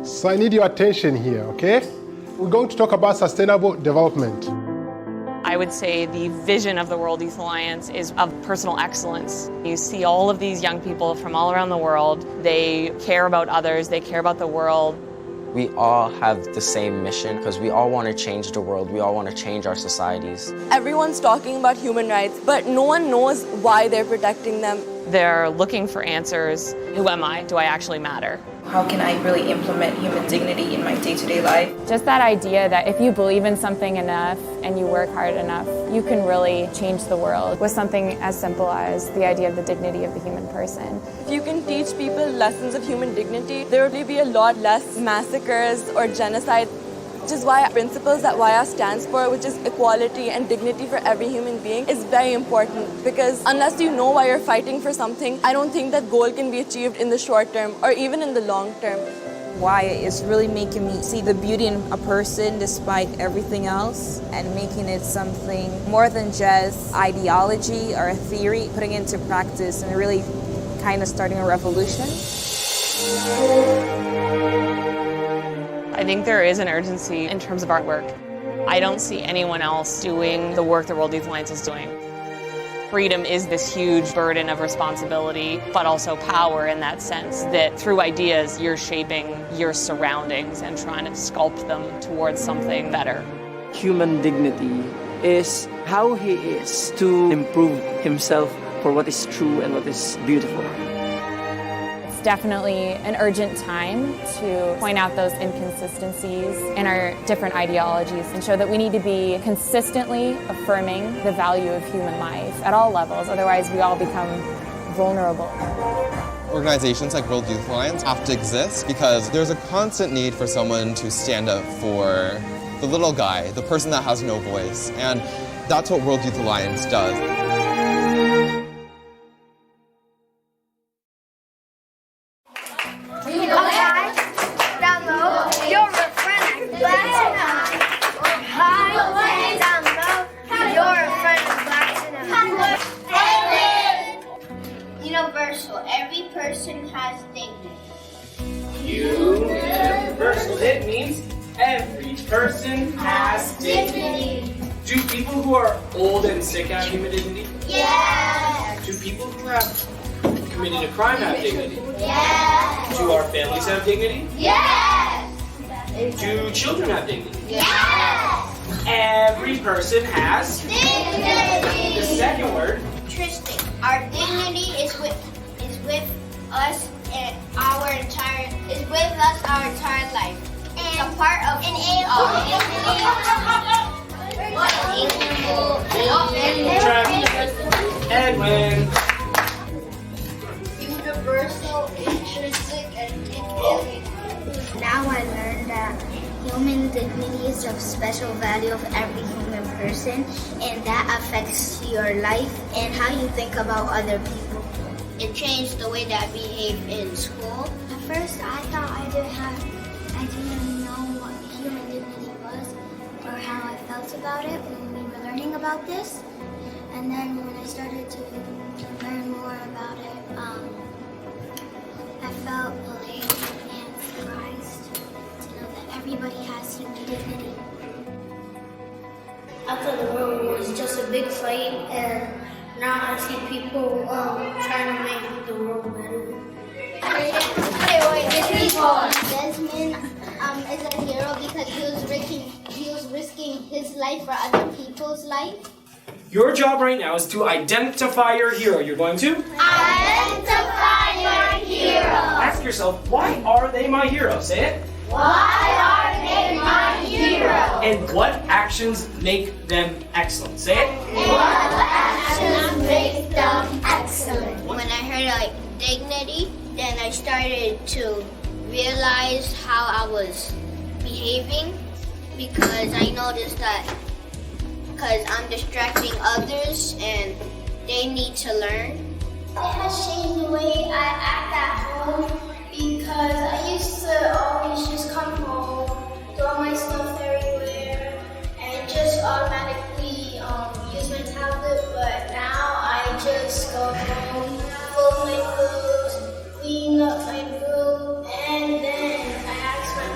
So I need your attention here, okay? We're going to talk about sustainable development. I would say the vision of the World Youth Alliance is of personal excellence. You see all of these young people from all around the world. They care about others, they care about the world. We all have the same mission because we all want to change the world. We all want to change our societies. Everyone's talking about human rights, but no one knows why they're protecting them. They're looking for answers. Who am I? Do I actually matter? How can I really implement human dignity in my day-to-day life? Just that idea that if you believe in something enough and you work hard enough, you can really change the world with something as simple as the idea of the dignity of the human person. If you can teach people lessons of human dignity, there will be a lot less massacres or genocide. Which is why principles that YA stands for, which is equality and dignity for every human being, is very important. Because unless you know why you're fighting for something, I don't think that goal can be achieved in the short term or even in the long term. YA is really making me see the beauty in a person despite everything else and making it something more than just ideology or a theory, putting it into practice and really kind of starting a revolution. I think there is an urgency in terms of artwork. I don't see anyone else doing the work the World Youth Alliance is doing. Freedom is this huge burden of responsibility, but also power in that sense that through ideas you're shaping your surroundings and trying to sculpt them towards something better. Human dignity is how he is to improve himself for what is true and what is beautiful. It's definitely an urgent time to point out those inconsistencies in our different ideologies and show that we need to be consistently affirming the value of human life at all levels, otherwise we all become vulnerable. Organizations like World Youth Alliance have to exist because there's a constant need for someone to stand up for the little guy, the person that has no voice, and that's what World Youth Alliance does. Universal. Every person has dignity. Universal. It means every person has dignity. Do people who are old and sick have human dignity? Yes. Do people who have committed a crime have dignity? Yes. Do our families have dignity? Yes. Do children have dignity? Yes. Every person has dignity. The second word. Interesting. Our dignity is with us and our entire life. It's a part of who we are. Edwin. Universal, intrinsic, and inalienable. Now I learned that human dignity is of special value of every human person, and that affects your life and how you think about other people. It changed the way that I behave in school. At first, I thought I didn't know what human dignity was or how I felt about it when we were learning about this. And then when I started to learn more about it, I felt relieved and surprised to know that everybody has human dignity. I thought the world was just a big fight, and now I see people trying to make the world better. Desmond is a hero because he was risking his life for other people's life. Your job right now is to identify your hero. You're going to? Identify your hero. Ask yourself, why are they my hero? Say it. Why are they my hero? And what actions make them excellent? Say it. What actions make them excellent? When I heard dignity, then I started to realize how I was behaving because I noticed that because I'm distracting others and they need to learn. It has changed the way I act at home because I used to always just come home, throw my stuff everywhere, and just automatically use my tablet, but now I just go home, fold my clothes, clean up my room, and then I ask my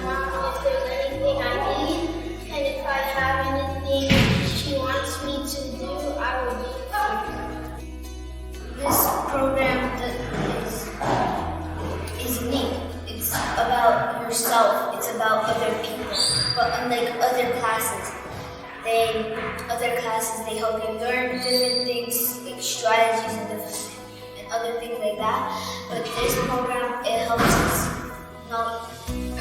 other people. But unlike other classes, they help you learn different things, like strategies and other things like that. But this program, it helps us know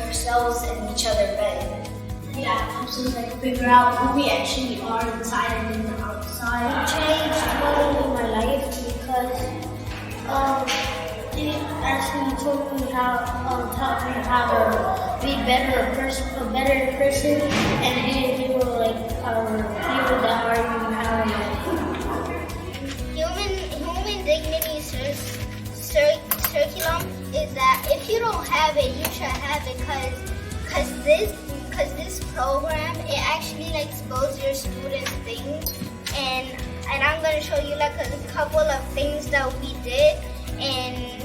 ourselves and each other better. Yeah, it helps us like figure out who we actually are inside and then the outside. It changed my life because it actually taught me how to be a better person, and being people like people that are in our life. Human dignity curriculum is that if you don't have it, you should have it, because this program, it actually like exposes your students things, and I'm gonna show you like a couple of things that we did and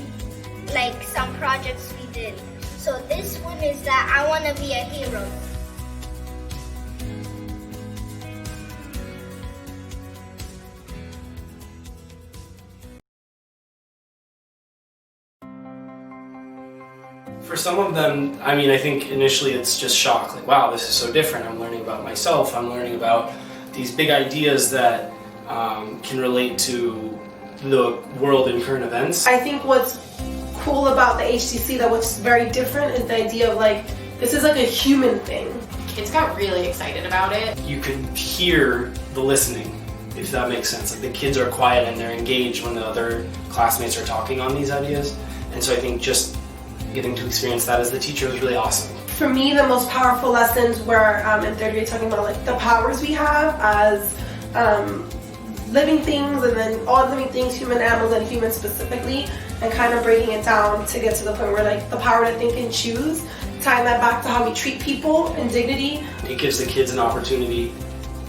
like some projects we did. So this one is that I want to be a hero. For some of them, I mean, I think initially it's just shock, like, wow, this is so different. I'm learning about myself. I'm learning about these big ideas that can relate to the world and current events. I think what's cool about the HDC, that what's very different, is the idea of like, this is like a human thing. Kids got really excited about it. You can hear the listening, if that makes sense. Like the kids are quiet and they're engaged when the other classmates are talking on these ideas. And so I think just getting to experience that as the teacher was really awesome. For me, the most powerful lessons were in third grade, talking about like the powers we have as living things, and then all living things, human, animals, and humans specifically, and kind of breaking it down to get to the point where like the power to think and choose, tying that back to how we treat people and dignity. It gives the kids an opportunity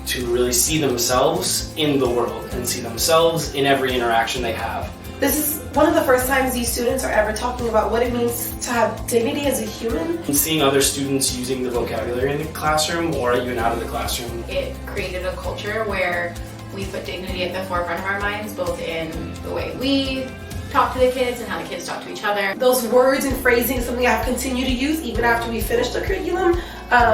to really see themselves in the world and see themselves in every interaction they have. This is one of the first times these students are ever talking about what it means to have dignity as a human. And seeing other students using the vocabulary in the classroom or even out of the classroom. It created a culture where we put dignity at the forefront of our minds, both in the way we talk to the kids and how the kids talk to each other. Those words and phrasing is something I've continued to use even after we finish the curriculum.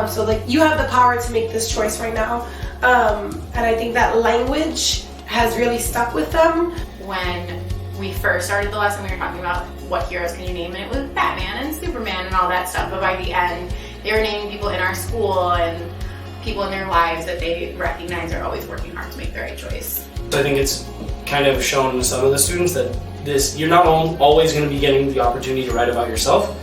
So like, you have the power to make this choice right now. And I think that language has really stuck with them. When we first started the lesson, we were talking about what heroes can you name, and it was Batman and Superman and all that stuff, but by the end they were naming people in our school and people in their lives that they recognize are always working hard to make the right choice. I think it's kind of shown to some of the students that you're not always going to be getting the opportunity to write about yourself,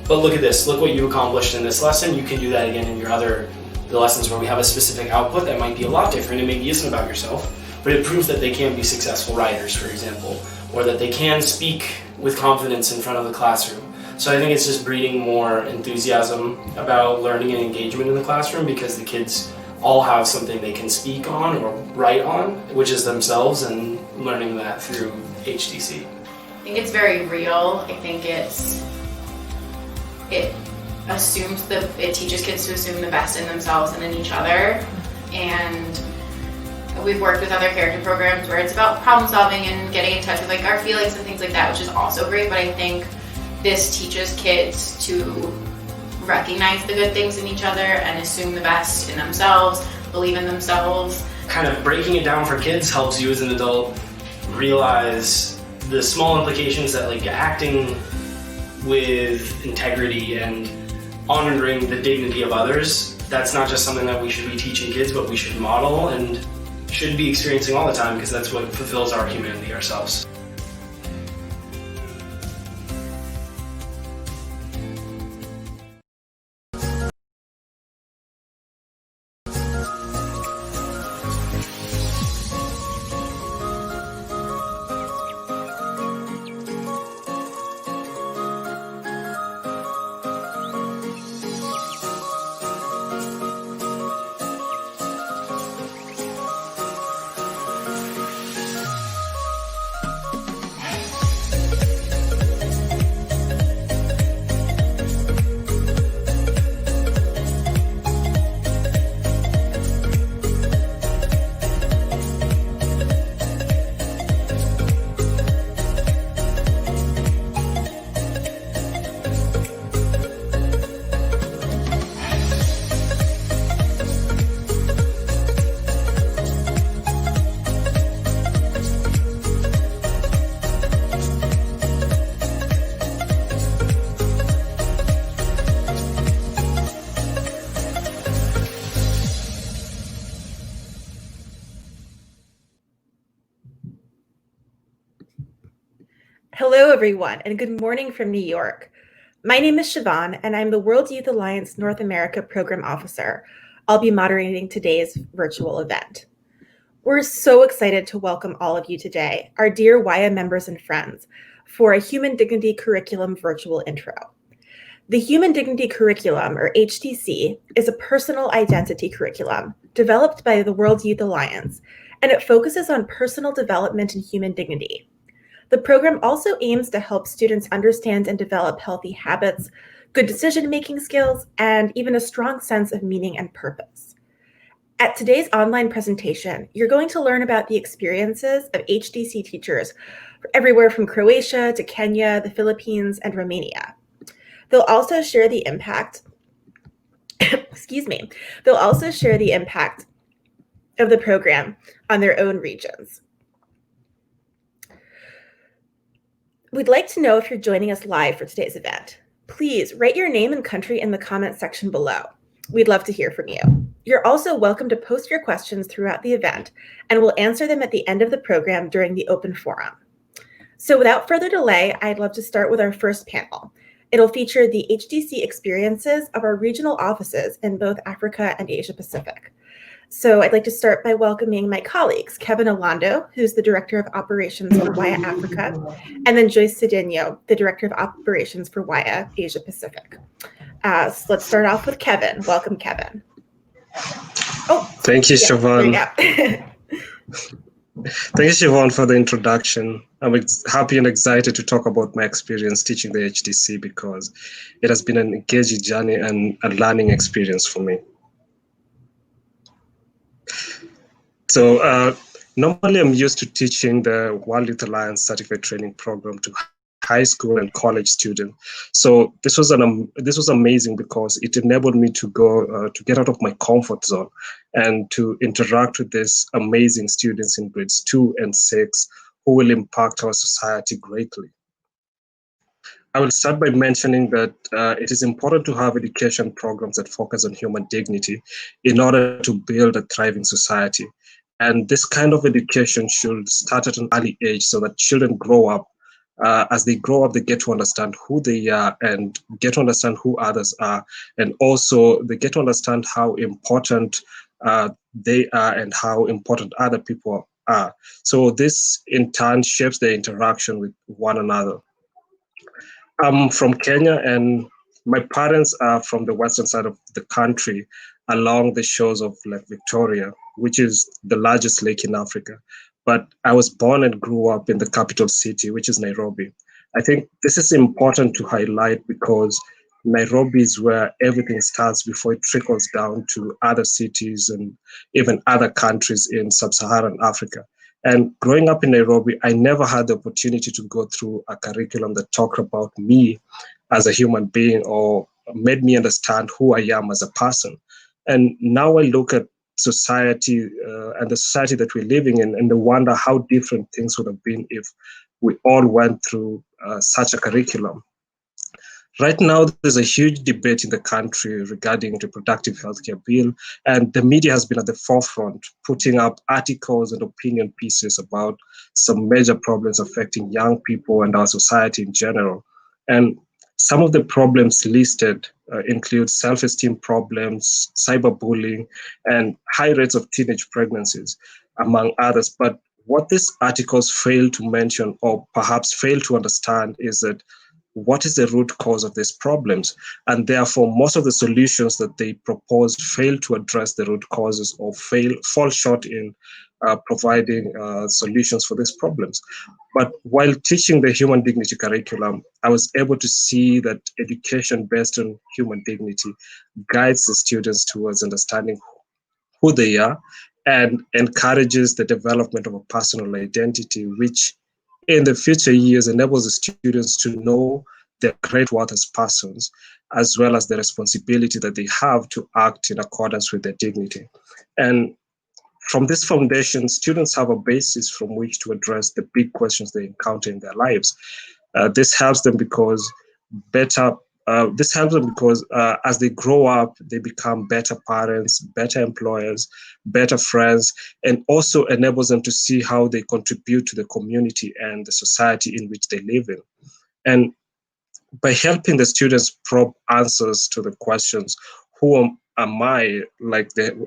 but look at this, look what you accomplished in this lesson. You can do that again in the lessons where we have a specific output that might be a lot different and maybe isn't about yourself, but it proves that they can be successful writers, for example, or that they can speak with confidence in front of the classroom. So I think it's just breeding more enthusiasm about learning and engagement in the classroom, because the kids all have something they can speak on or write on, which is themselves, and learning that through HDC. I think it's very real. I think it teaches kids to assume the best in themselves and in each other. And we've worked with other character programs where it's about problem solving and getting in touch with like our feelings and things like that, which is also great, but I think this teaches kids to recognize the good things in each other and assume the best in themselves, believe in themselves. Kind of breaking it down for kids helps you as an adult realize the small implications that like acting with integrity and honoring the dignity of others, that's not just something that we should be teaching kids, but we should model and should be experiencing all the time, because that's what fulfills our humanity ourselves. Hello, everyone, and good morning from New York. My name is Siobhan, and I'm the World Youth Alliance North America Program Officer. I'll be moderating today's virtual event. We're so excited to welcome all of you today, our dear WIA members and friends, for a Human Dignity Curriculum virtual intro. The Human Dignity Curriculum, or HDC, is a personal identity curriculum developed by the World Youth Alliance, and it focuses on personal development and human dignity. The program also aims to help students understand and develop healthy habits, good decision-making skills, and even a strong sense of meaning and purpose. At today's online presentation, you're going to learn about the experiences of HDC teachers everywhere from Croatia to Kenya, the Philippines, and Romania. They'll also share the impact, they'll also share the impact of the program on their own regions. We'd like to know if you're joining us live for today's event. Please write your name and country in the comment section below. We'd love to hear from you. You're also welcome to post your questions throughout the event, and we'll answer them at the end of the program during the open forum. So without further delay, I'd love to start with our first panel. It'll feature the HDC experiences of our regional offices in both Africa and Asia Pacific. So I'd like to start by welcoming my colleagues, Kevin Alando, who's the Director of Operations for WIA Africa, and then Joyce Cedeno, the Director of Operations for WIA Asia Pacific. So let's start off with Kevin. Welcome, Kevin. Oh, thank you, yeah, Siobhan. Thank you, Siobhan, for the introduction. I'm happy and excited to talk about my experience teaching the HDC because it has been an engaging journey and a learning experience for me. So normally I'm used to teaching the World Youth Alliance Certificate Training Program to high school and college students. So this was amazing because it enabled me to go to get out of my comfort zone and to interact with these amazing students in grades 2 and 6 who will impact our society greatly. I will start by mentioning that it is important to have education programs that focus on human dignity in order to build a thriving society. And this kind of education should start at an early age so that children grow up. As they grow up, they get to understand who they are and get to understand who others are. And also they get to understand how important they are and how important other people are. So this in turn shapes their interaction with one another. I'm from Kenya and my parents are from the western side of the country along the shores of Lake Victoria, which is the largest lake in Africa. But I was born and grew up in the capital city, which is Nairobi. I think this is important to highlight because Nairobi is where everything starts before it trickles down to other cities and even other countries in sub-Saharan Africa. And growing up in Nairobi, I never had the opportunity to go through a curriculum that talked about me as a human being or made me understand who I am as a person. And now I look at society and the society that we're living in and I wonder how different things would have been if we all went through such a curriculum. Right now, there's a huge debate in the country regarding reproductive healthcare bill, and the media has been at the forefront, putting up articles and opinion pieces about some major problems affecting young people and our society in general. And some of the problems listed include self-esteem problems, cyberbullying, and high rates of teenage pregnancies, among others. But what these articles fail to mention, or perhaps fail to understand, is that what is the root cause of these problems? And therefore, most of the solutions that they propose fail to address the root causes or fall short in providing solutions for these problems. But while teaching the human dignity curriculum, I was able to see that education based on human dignity guides the students towards understanding who they are and encourages the development of a personal identity, which in the future years enables the students to know their great worth as persons, as well as the responsibility that they have to act in accordance with their dignity. And from this foundation, students have a basis from which to address the big questions they encounter in their lives. This helps them because better This helps them because as they grow up, they become better parents, better employers, better friends, and also enables them to see how they contribute to the community and the society in which they live in. And by helping the students probe answers to the questions, am I,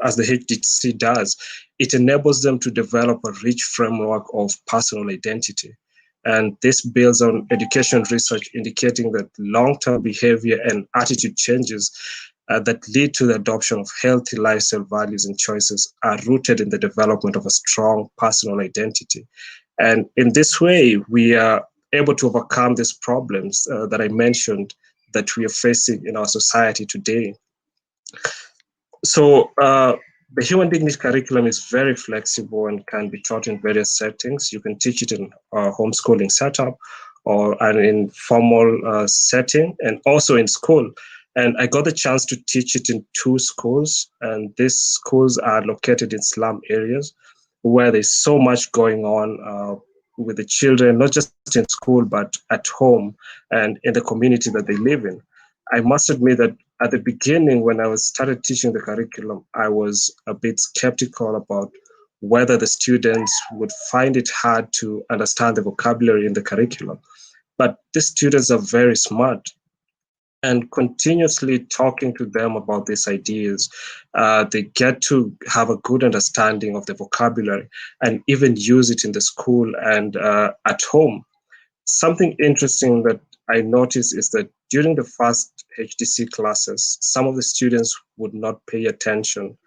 as the HDC does, it enables them to develop a rich framework of personal identity. And this builds on education research indicating that long-term behavior and attitude changes that lead to the adoption of healthy lifestyle values and choices are rooted in the development of a strong personal identity. And in this way, we are able to overcome these problems that I mentioned that we are facing in our society today. So the Human Dignity curriculum is very flexible and can be taught in various settings. You can teach it in a homeschooling setup or an informal setting, and also in school. And I got the chance to teach it in 2 schools, and these schools are located in slum areas where there's so much going on with the children, not just in school, but at home and in the community that they live in. I must admit that at the beginning, when I started teaching the curriculum, I was a bit skeptical about whether the students would find it hard to understand the vocabulary in the curriculum. But the students are very smart, and continuously talking to them about these ideas, they get to have a good understanding of the vocabulary and even use it in the school and at home. Something interesting that I noticed is that during the first HDC classes, some of the students would not pay attention.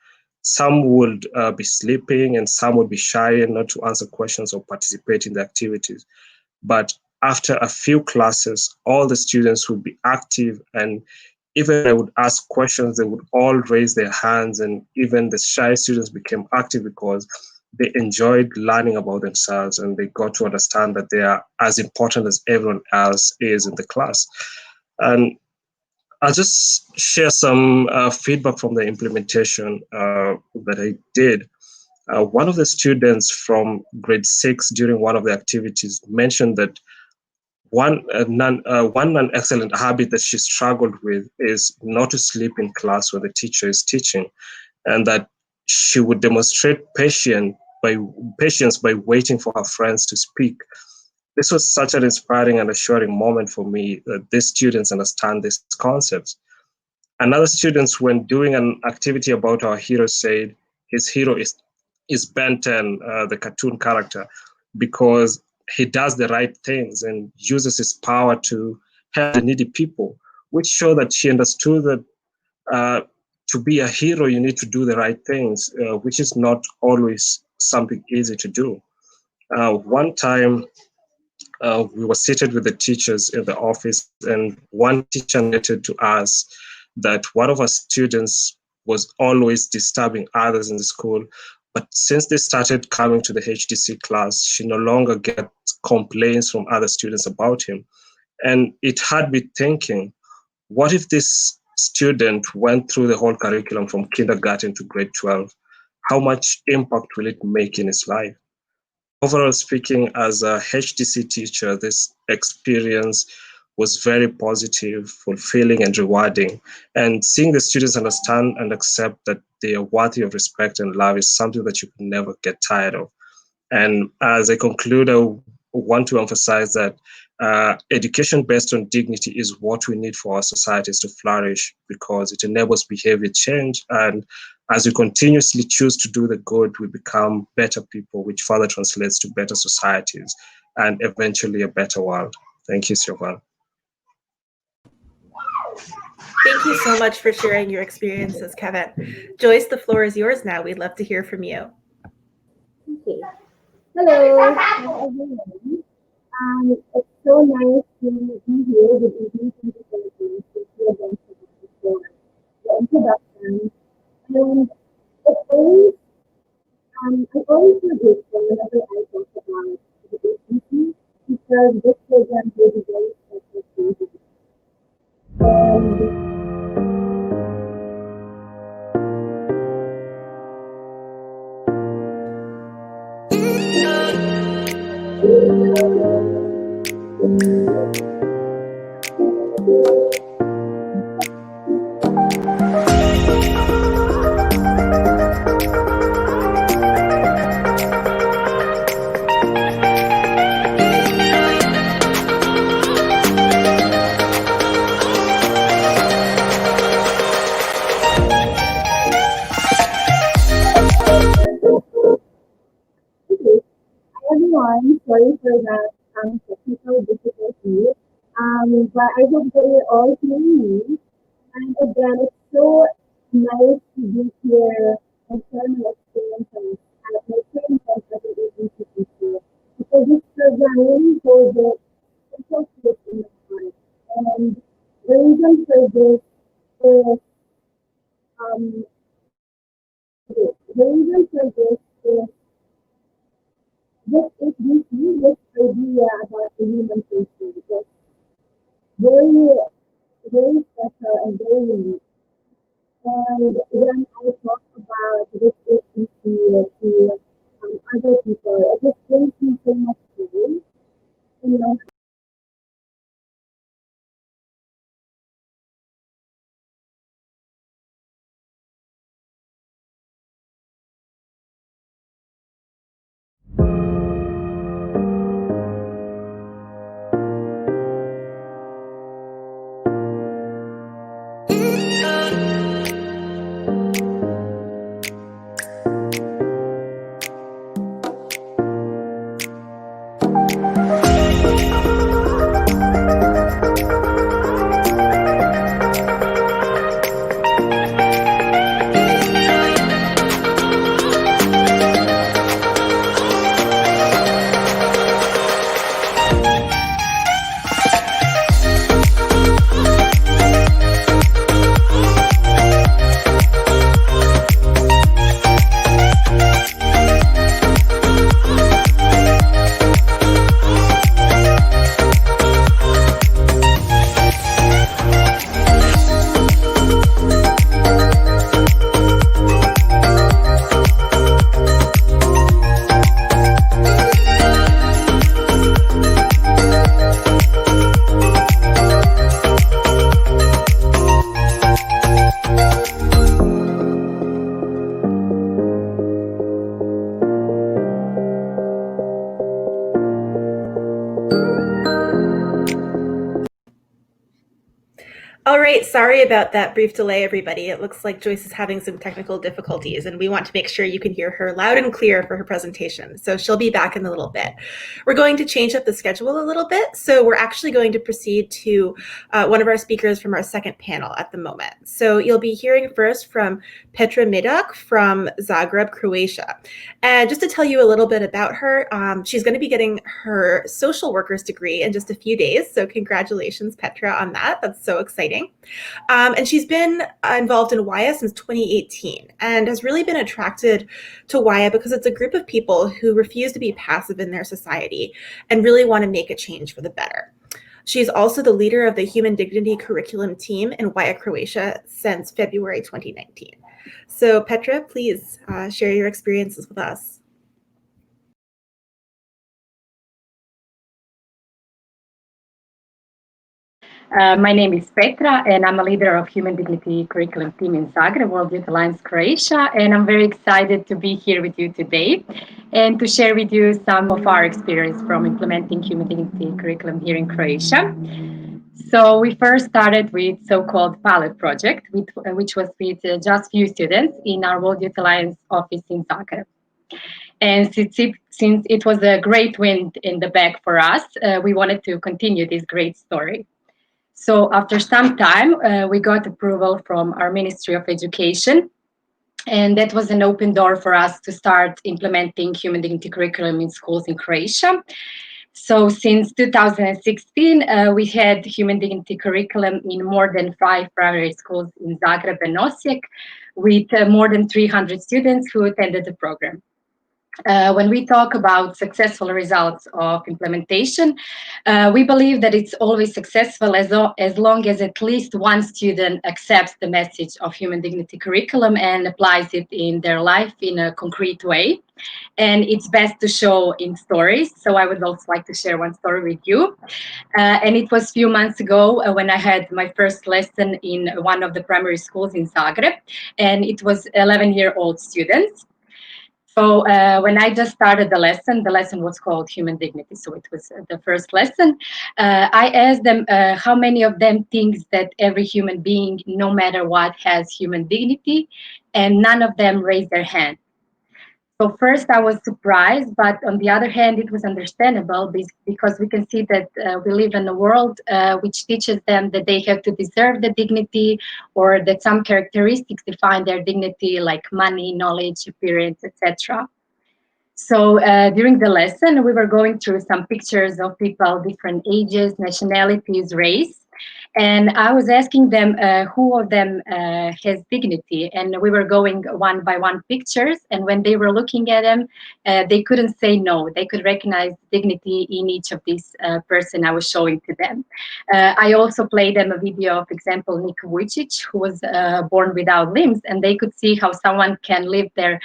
Some would be sleeping, and some would be shy and not to answer questions or participate in the activities. But after a few classes, all the students would be active, and even I would ask questions, they would all raise their hands, and even the shy students became active because they enjoyed learning about themselves and they got to understand that they are as important as everyone else is in the class. And I'll just share some feedback from the implementation that I did. One of the students from grade 6 during one of the activities mentioned that one non-excellent habit that she struggled with is not to sleep in class when the teacher is teaching, and that she would demonstrate patience by waiting for her friends to speak. This was such an inspiring and assuring moment for me that these students understand these concepts. Another student, when doing an activity about our hero, said his hero is Ben 10, the cartoon character, because he does the right things and uses his power to help the needy people, which showed that she understood that to be a hero, you need to do the right things, which is not always something easy to do. One time, we were seated with the teachers in the office, and one teacher noted to us that one of our students was always disturbing others in the school. But since they started coming to the HDC class, she no longer gets complaints from other students about him. And it had me thinking, what if this student went through the whole curriculum from kindergarten to grade 12? How much impact will it make in his life? Overall speaking, as a HDC teacher, this experience was very positive, fulfilling, and rewarding. And seeing the students understand and accept that they are worthy of respect and love is something that you can never get tired of. And as I conclude, I want to emphasize that education based on dignity is what we need for our societies to flourish, because it enables behavior change. And as we continuously choose to do the good, we become better people, which further translates to better societies and eventually a better world. Thank you, Sylvan. Thank you so much for sharing your experiences, Kevin. Joyce, the floor is yours now. We'd love to hear from you. Okay. Hello, everyone. It's so nice to be here with you to the introduction. And it's always, I always feel grateful whenever I talk about the HDC, because this program will be very special to you. And sorry for that technical difficulty. But I hope that you're all hearing me. And again, it's so nice to be here and share my experiences and my training as an agency teacher. Because this program really holds a special place in my heart. And the reason for this is um, the reason for this is this HDC, this idea about the human person, is very, very special and very unique. And when I talk about this HDC to other people, it just brings me so much joy. You know, All right, sorry about that brief delay, everybody. It looks like Joyce is having some technical difficulties, and we want to make sure you can hear her loud and clear for her presentation. So she'll be back in a little bit. We're going to change up the schedule a little bit. So we're actually going to proceed to one of our speakers from our second panel at the moment. So you'll be hearing first from Petra Midak from Zagreb, Croatia. And just to tell you a little bit about her, she's going to be getting her social worker's degree in just a few days. So congratulations, Petra, on that. That's so exciting. And she's been involved in WIA since 2018 and has really been attracted to WIA because it's a group of people who refuse to be passive in their society and really want to make a change for the better. She's also the leader of the Human Dignity Curriculum team in WIA Croatia since February 2019. So Petra, please share your experiences with us. My name is Petra, and I'm a leader of Human Dignity Curriculum team in Zagreb, World Youth Alliance Croatia, and I'm very excited to be here with you today and to share with you some of our experience from implementing Human Dignity Curriculum here in Croatia. So we first started with so-called pilot project, which was with just few students in our World Youth Alliance office in Zagreb. And since it was a great wind in the back for us, we wanted to continue this great story. So after some time, we got approval from our Ministry of Education, and that was an open door for us to start implementing Human Dignity Curriculum in schools in Croatia. So since 2016, we had Human Dignity Curriculum in more than 5 primary schools in Zagreb and Osijek, with more than 300 students who attended the program. When we talk about successful results of implementation, we believe that it's always successful as long as at least one student accepts the message of Human Dignity Curriculum and applies it in their life in a concrete way. And it's best to show in stories. So I would also like to share one story with you. And it was a few months ago when I had my first lesson in one of the primary schools in Zagreb, and it was 11-year-old students. So when I just started the lesson was called Human Dignity. So it was the first lesson. I asked them how many of them thinks that every human being, no matter what, has human dignity, and none of them raised their hand. So first I was surprised, but on the other hand, it was understandable because we can see that we live in a world which teaches them that they have to deserve the dignity, or that some characteristics define their dignity, like money, knowledge, appearance, etc. So during the lesson, we were going through some pictures of people, different ages, nationalities, race. And I was asking them who of them has dignity. And we were going one by one pictures. And when they were looking at them, they couldn't say no. They could recognize dignity in each of these person I was showing to them. I also played them a video of example, Nik Vujicic, who was born without limbs. And they could see how someone can live their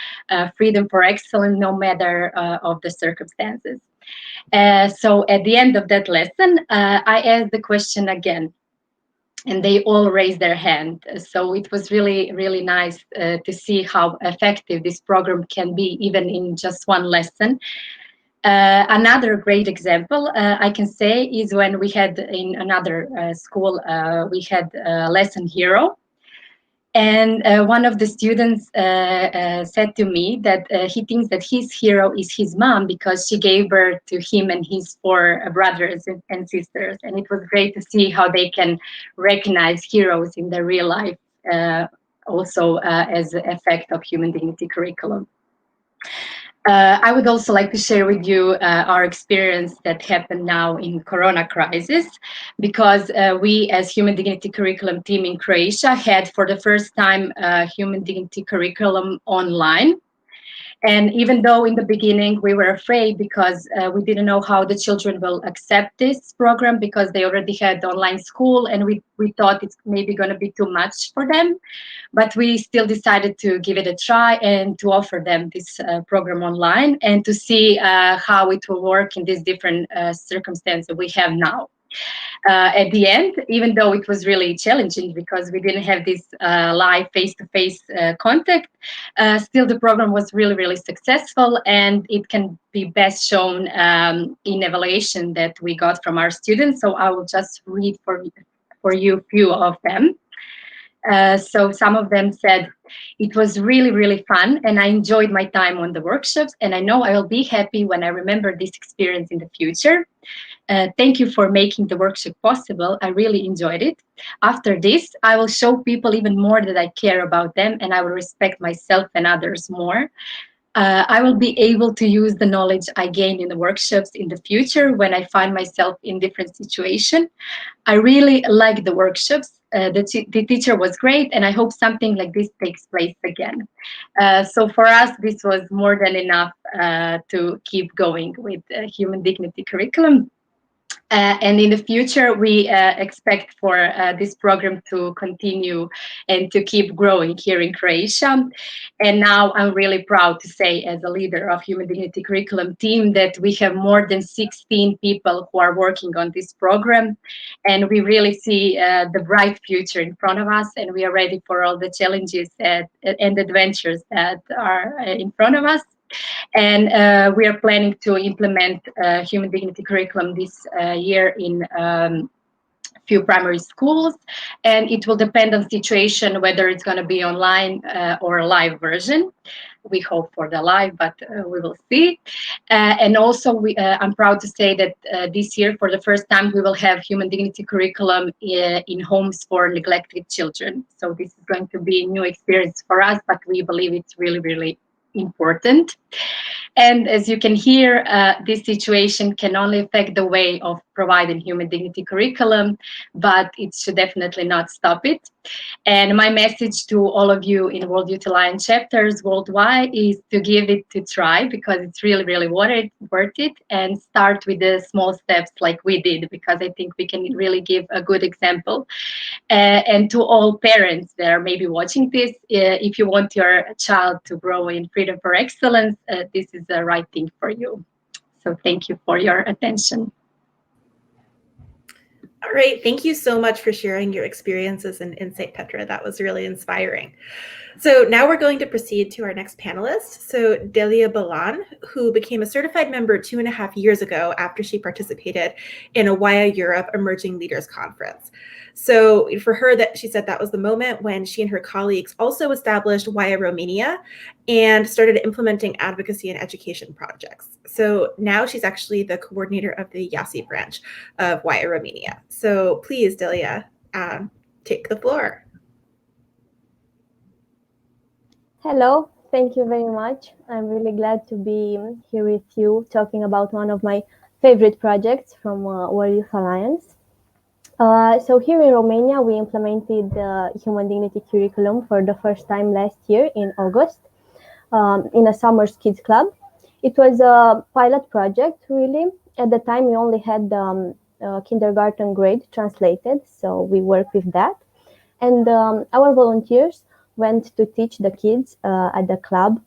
freedom for excellence no matter of the circumstances. So at the end of that lesson, I asked the question again, and they all raised their hand. So it was really, really nice to see how effective this program can be, even in just one lesson. Another great example I can say is when we had in another school, we had lesson hero. And one of the students said to me that he thinks that his hero is his mom because she gave birth to him and his 4 brothers and sisters. And it was great to see how they can recognize heroes in their real life, also as an effect of human dignity curriculum. I would also like to share with you our experience that happened now in Corona crisis, because we as Human Dignity Curriculum team in Croatia had for the first time Human Dignity Curriculum online. And even though in the beginning we were afraid because we didn't know how the children will accept this program because they already had online school, and we thought it's maybe going to be too much for them. But we still decided to give it a try and to offer them this program online and to see how it will work in these different circumstances we have now. At the end, even though it was really challenging because we didn't have this live face-to-face contact, still the program was really, really successful, and it can be best shown in evaluation that we got from our students. So I will just read for you a few of them. So some of them said, it was really, really fun, and I enjoyed my time on the workshops, and I know I will be happy when I remember this experience in the future. Thank you for making the workshop possible. I really enjoyed it. After this, I will show people even more that I care about them, and I will respect myself and others more. I will be able to use the knowledge I gained in the workshops in the future when I find myself in different situations. I really like the workshops. The teacher was great, and I hope something like this takes place again. So for us, this was more than enough to keep going with Human Dignity Curriculum. And in the future, we expect for this program to continue and to keep growing here in Croatia. And now I'm really proud to say, as a leader of Human Dignity Curriculum team, that we have more than 16 people who are working on this program. And we really see the bright future in front of us, and we are ready for all the challenges and adventures that are in front of us. And we are planning to implement Human Dignity Curriculum this year in few primary schools, and it will depend on situation whether it's going to be online or a live version. We hope for the live, but we will see. And also, I'm proud to say that this year, for the first time, we will have Human Dignity Curriculum in homes for neglected children. So this is going to be a new experience for us, but we believe it's really, really important. And as you can hear, this situation can only affect the way of providing Human Dignity Curriculum, but it should definitely not stop it. And my message to all of you in World Youth Alliance chapters worldwide is to give it a try, because it's really, really worth it, and start with the small steps like we did, because I think we can really give a good example. And to all parents that are maybe watching this, if you want your child to grow in freedom for excellence, this is the right thing for you. So thank you for your attention. All right, thank you so much for sharing your experiences and insight, Petra. That was really inspiring. So now we're going to proceed to our next panelist. So Delia Balan, who became a certified member 2.5 years ago after she participated in a WIA Europe Emerging Leaders Conference. So for her, that she said that was the moment when she and her colleagues also established WIA Romania and started implementing advocacy and education projects. So now she's actually the coordinator of the Yasi branch of YA Romania. So please, Delia, take the floor. Hello, thank you very much. I'm really glad to be here with you talking about one of my favorite projects from World Youth Alliance. So here in Romania, we implemented the Human Dignity curriculum for the first time last year in August in a summer kids club. It was a pilot project, really. At the time, we only had kindergarten grade translated, so we worked with that. And our volunteers went to teach the kids at the club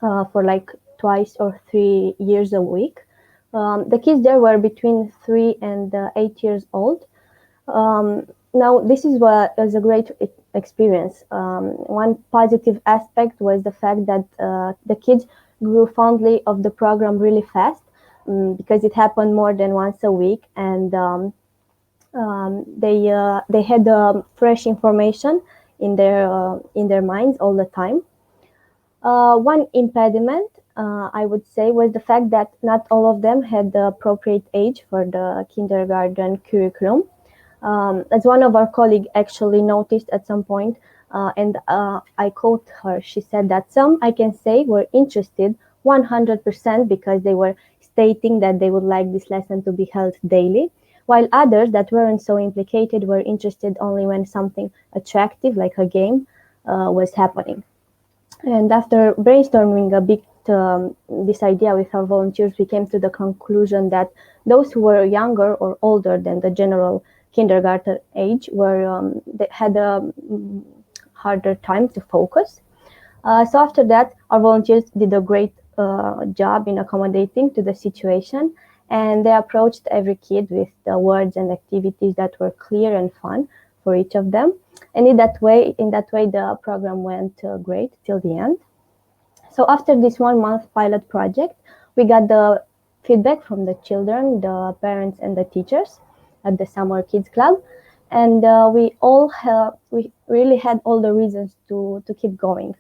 for like twice or 3 years a week. The kids there were between 3 and 8 years old. Now, this is what was a great experience. One positive aspect was the fact that the kids grew fondly of the program really fast because it happened more than once a week, and they had fresh information in their minds all the time. One impediment, I would say, was the fact that not all of them had the appropriate age for the kindergarten curriculum. As one of our colleagues actually noticed at some point, and I quote her, she said that some, I can say, were interested 100% because they were stating that they would like this lesson to be held daily, while others that weren't so implicated were interested only when something attractive, like a game, was happening. And after brainstorming a bit this idea with our volunteers, we came to the conclusion that those who were younger or older than the general kindergarten age they had a harder time to focus. So after that, our volunteers did a great job in accommodating to the situation, and they approached every kid with the words and activities that were clear and fun for each of them. And in that way, the program went great till the end. So after this 1 month pilot project, we got the feedback from the children, the parents, and the teachers at the Summer Kids Club, and we really had all the reasons to keep going.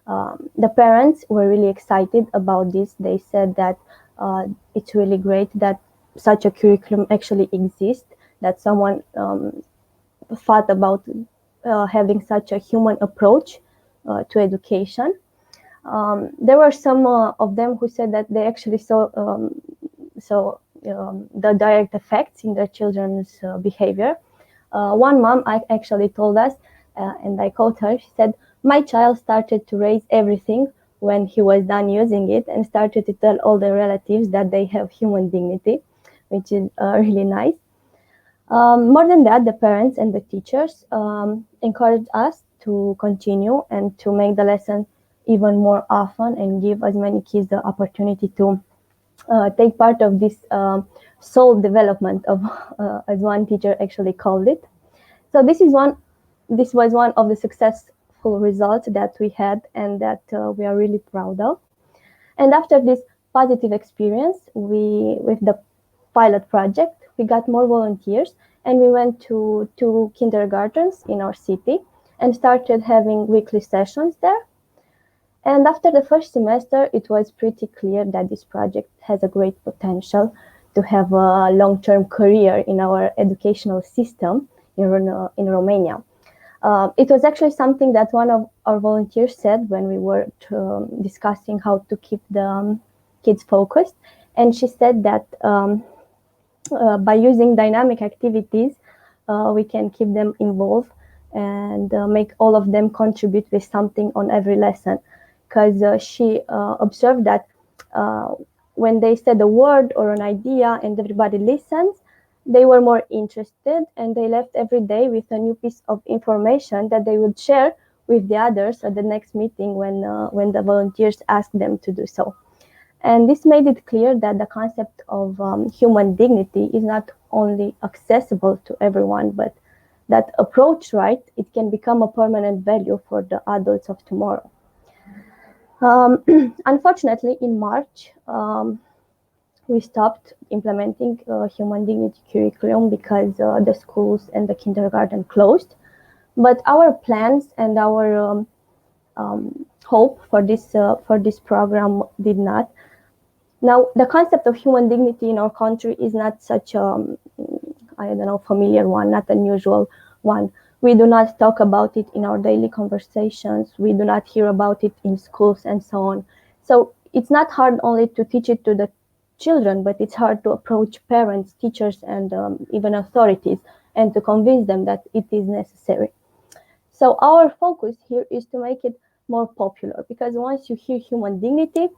The parents were really excited about this. They said that it's really great that such a curriculum actually exists, that someone thought about having such a human approach to education. There were some of them who said that they actually saw the direct effects in their children's behavior. One mom actually told us, and I quote her, she said, "My child started to raise everything when he was done using it and started to tell all the relatives that they have human dignity," which is really nice. More than that, the parents and the teachers encouraged us to continue and to make the lesson even more often and give as many kids the opportunity to take part of this soul development of, as one teacher actually called it. So this was one of the successful results that we had and that we are really proud of. And after this positive experience, with the pilot project, we got more volunteers and we went to 2 kindergartens in our city and started having weekly sessions there. And after the first semester, it was pretty clear that this project has a great potential to have a long-term career in our educational system in Romania. It was actually something that one of our volunteers said when we were discussing how to keep the kids focused. And she said that by using dynamic activities, we can keep them involved and make all of them contribute with something on every lesson. Because she observed that when they said a word or an idea and everybody listens, they were more interested and they left every day with a new piece of information that they would share with the others at the next meeting when the volunteers asked them to do so. And this made it clear that the concept of human dignity is not only accessible to everyone, but that approached right, it can become a permanent value for the adults of tomorrow. Unfortunately, in March, we stopped implementing human dignity curriculum because the schools and the kindergarten closed. But our plans and our hope for this program did not. Now, the concept of human dignity in our country is not such I don't know, familiar one, not unusual one. We do not talk about it in our daily conversations. We do not hear about it in schools and so on. So it's not hard only to teach it to the children, but it's hard to approach parents, teachers, and even authorities, and to convince them that it is necessary. So our focus here is to make it more popular, because once you hear human dignity,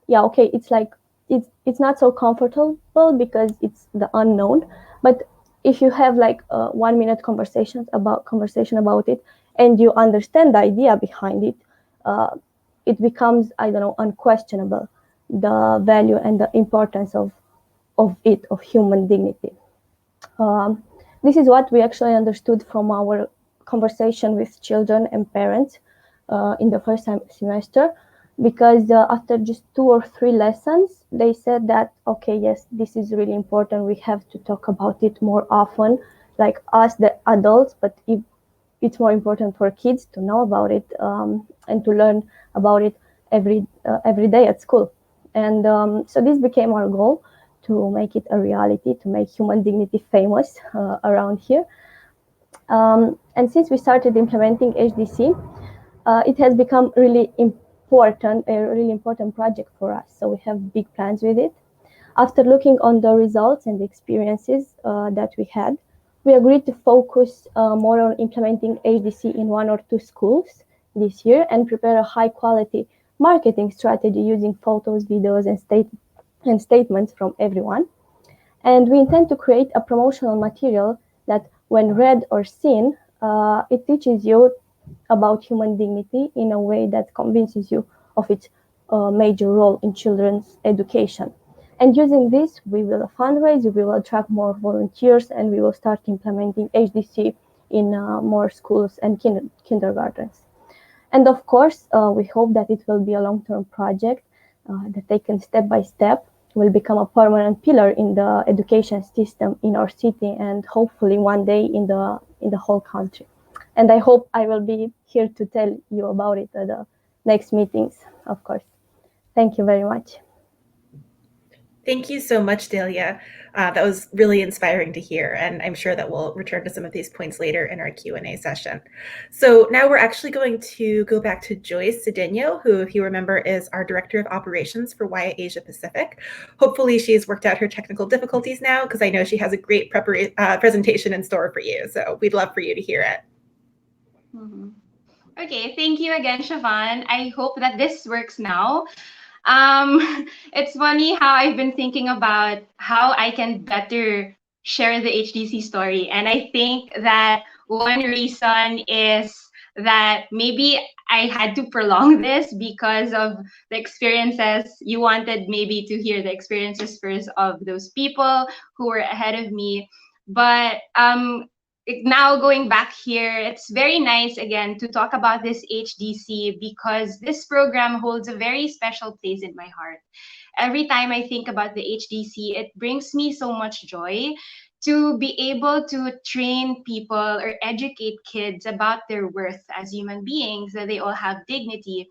yeah, okay, it's like it's not so comfortable because it's the unknown. But if you have like 1 minute conversation about it, and you understand the idea behind it, it becomes, I don't know, unquestionable, the value and the importance of human dignity. This is what we actually understood from our conversation with children and parents in the first semester, because after just 2 or 3 lessons, they said that, okay, yes, this is really important. We have to talk about it more often, like us, the adults, but it's more important for kids to know about it and to learn about it every day at school. And so this became our goal, to make it a reality, to make human dignity famous around here. And since we started implementing HDC, it has become a really important project for us. So we have big plans with it. After looking on the results and the experiences that we had, we agreed to focus more on implementing HDC in 1 or 2 schools this year and prepare a high quality marketing strategy using photos, videos, and statements from everyone. And we intend to create a promotional material that, when read or seen, it teaches you about human dignity in a way that convinces you of its major role in children's education. And using this, we will fundraise, we will attract more volunteers, and we will start implementing HDC in more schools and kindergartens. And of course, we hope that it will be a long-term project that taken step by step will become a permanent pillar in the education system in our city, and hopefully one day in the whole country. And I hope I will be here to tell you about it at the next meetings, of course. Thank you very much. Thank you so much, Delia. That was really inspiring to hear, and I'm sure that we'll return to some of these points later in our Q&A session. So now we're actually going to go back to Joyce Cedeno, who, if you remember, is our Director of Operations for WIA Asia Pacific. Hopefully she's worked out her technical difficulties now, because I know she has a great presentation in store for you. So we'd love for you to hear it. Mm-hmm. Okay, thank you again, Siobhan. I hope that this works now. It's funny how I've been thinking about how I can better share the HDC story. And I think that one reason is that maybe I had to prolong this because of the experiences. You wanted maybe to hear the experiences first of those people who were ahead of me. But now going back here, it's very nice again to talk about this HDC, because this program holds a very special place in my heart. Every time I think about the HDC, it brings me so much joy to be able to train people or educate kids about their worth as human beings, that they all have dignity.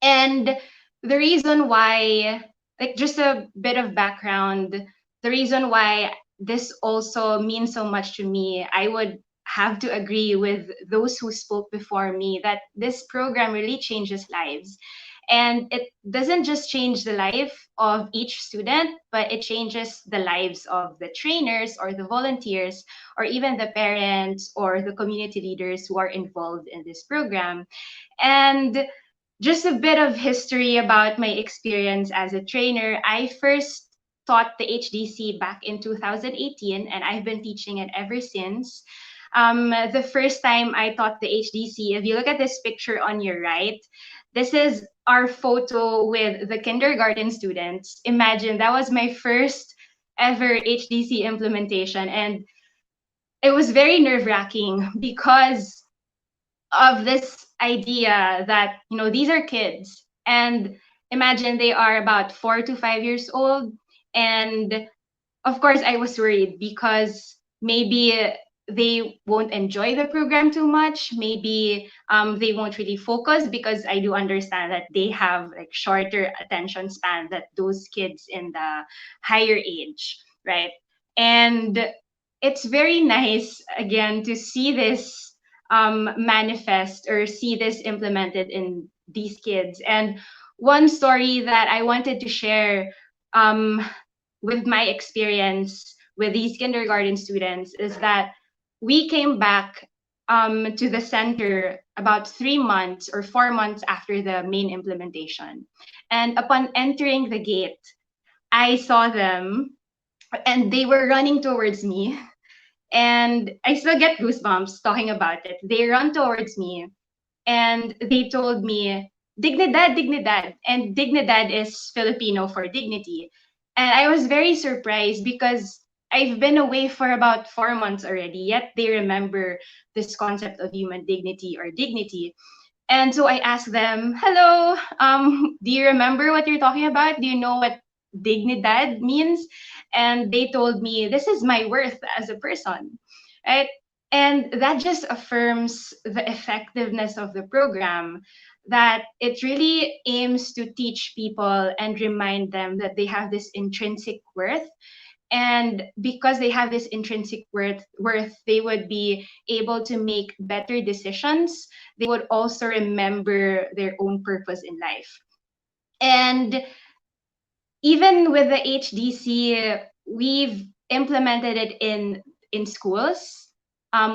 And the reason why, like, just a bit of background, the reason why this also means so much to me, I would have to agree with those who spoke before me, that this program really changes lives. And it doesn't just change the life of each student, but it changes the lives of the trainers or the volunteers, or even the parents or the community leaders who are involved in this program. And just a bit of history about my experience as a trainer. I first taught the HDC back in 2018, and I've been teaching it ever since. The first time I taught the HDC, if you look at this picture on your right, this is our photo with the kindergarten students. Imagine, that was my first ever HDC implementation, and it was very nerve-wracking because of this idea that, you know, these are kids, and imagine they are about 4 to 5 years old. And of course I was worried because maybe they won't enjoy the program too much. Maybe they won't really focus, because I do understand that they have like shorter attention span than those kids in the higher age, right? And it's very nice again to see this manifest or see this implemented in these kids. And one story that I wanted to share um, with my experience with these kindergarten students is that we came back to the center about 3 months or 4 months after the main implementation. And upon entering the gate, I saw them and they were running towards me. And I still get goosebumps talking about it. They run towards me and they told me, Dignidad, dignidad. And dignidad is Filipino for dignity. And I was very surprised because I've been away for about 4 months already, yet they remember this concept of human dignity or dignity. And so I asked them, hello, do you remember what you're talking about? Do you know what dignidad means? And they told me, this is my worth as a person, right? And that just affirms the effectiveness of the program, that it really aims to teach people and remind them that they have this intrinsic worth. And because they have this intrinsic worth, they would be able to make better decisions. They would also remember their own purpose in life. And even with the HDC, we've implemented it in schools,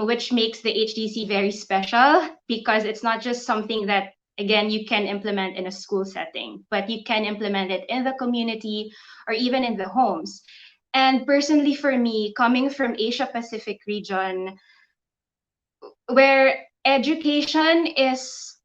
which makes the HDC very special, because it's not just something that, again, you can implement in a school setting, but you can implement it in the community or even in the homes. And personally, for me, coming from Asia Pacific region, where education is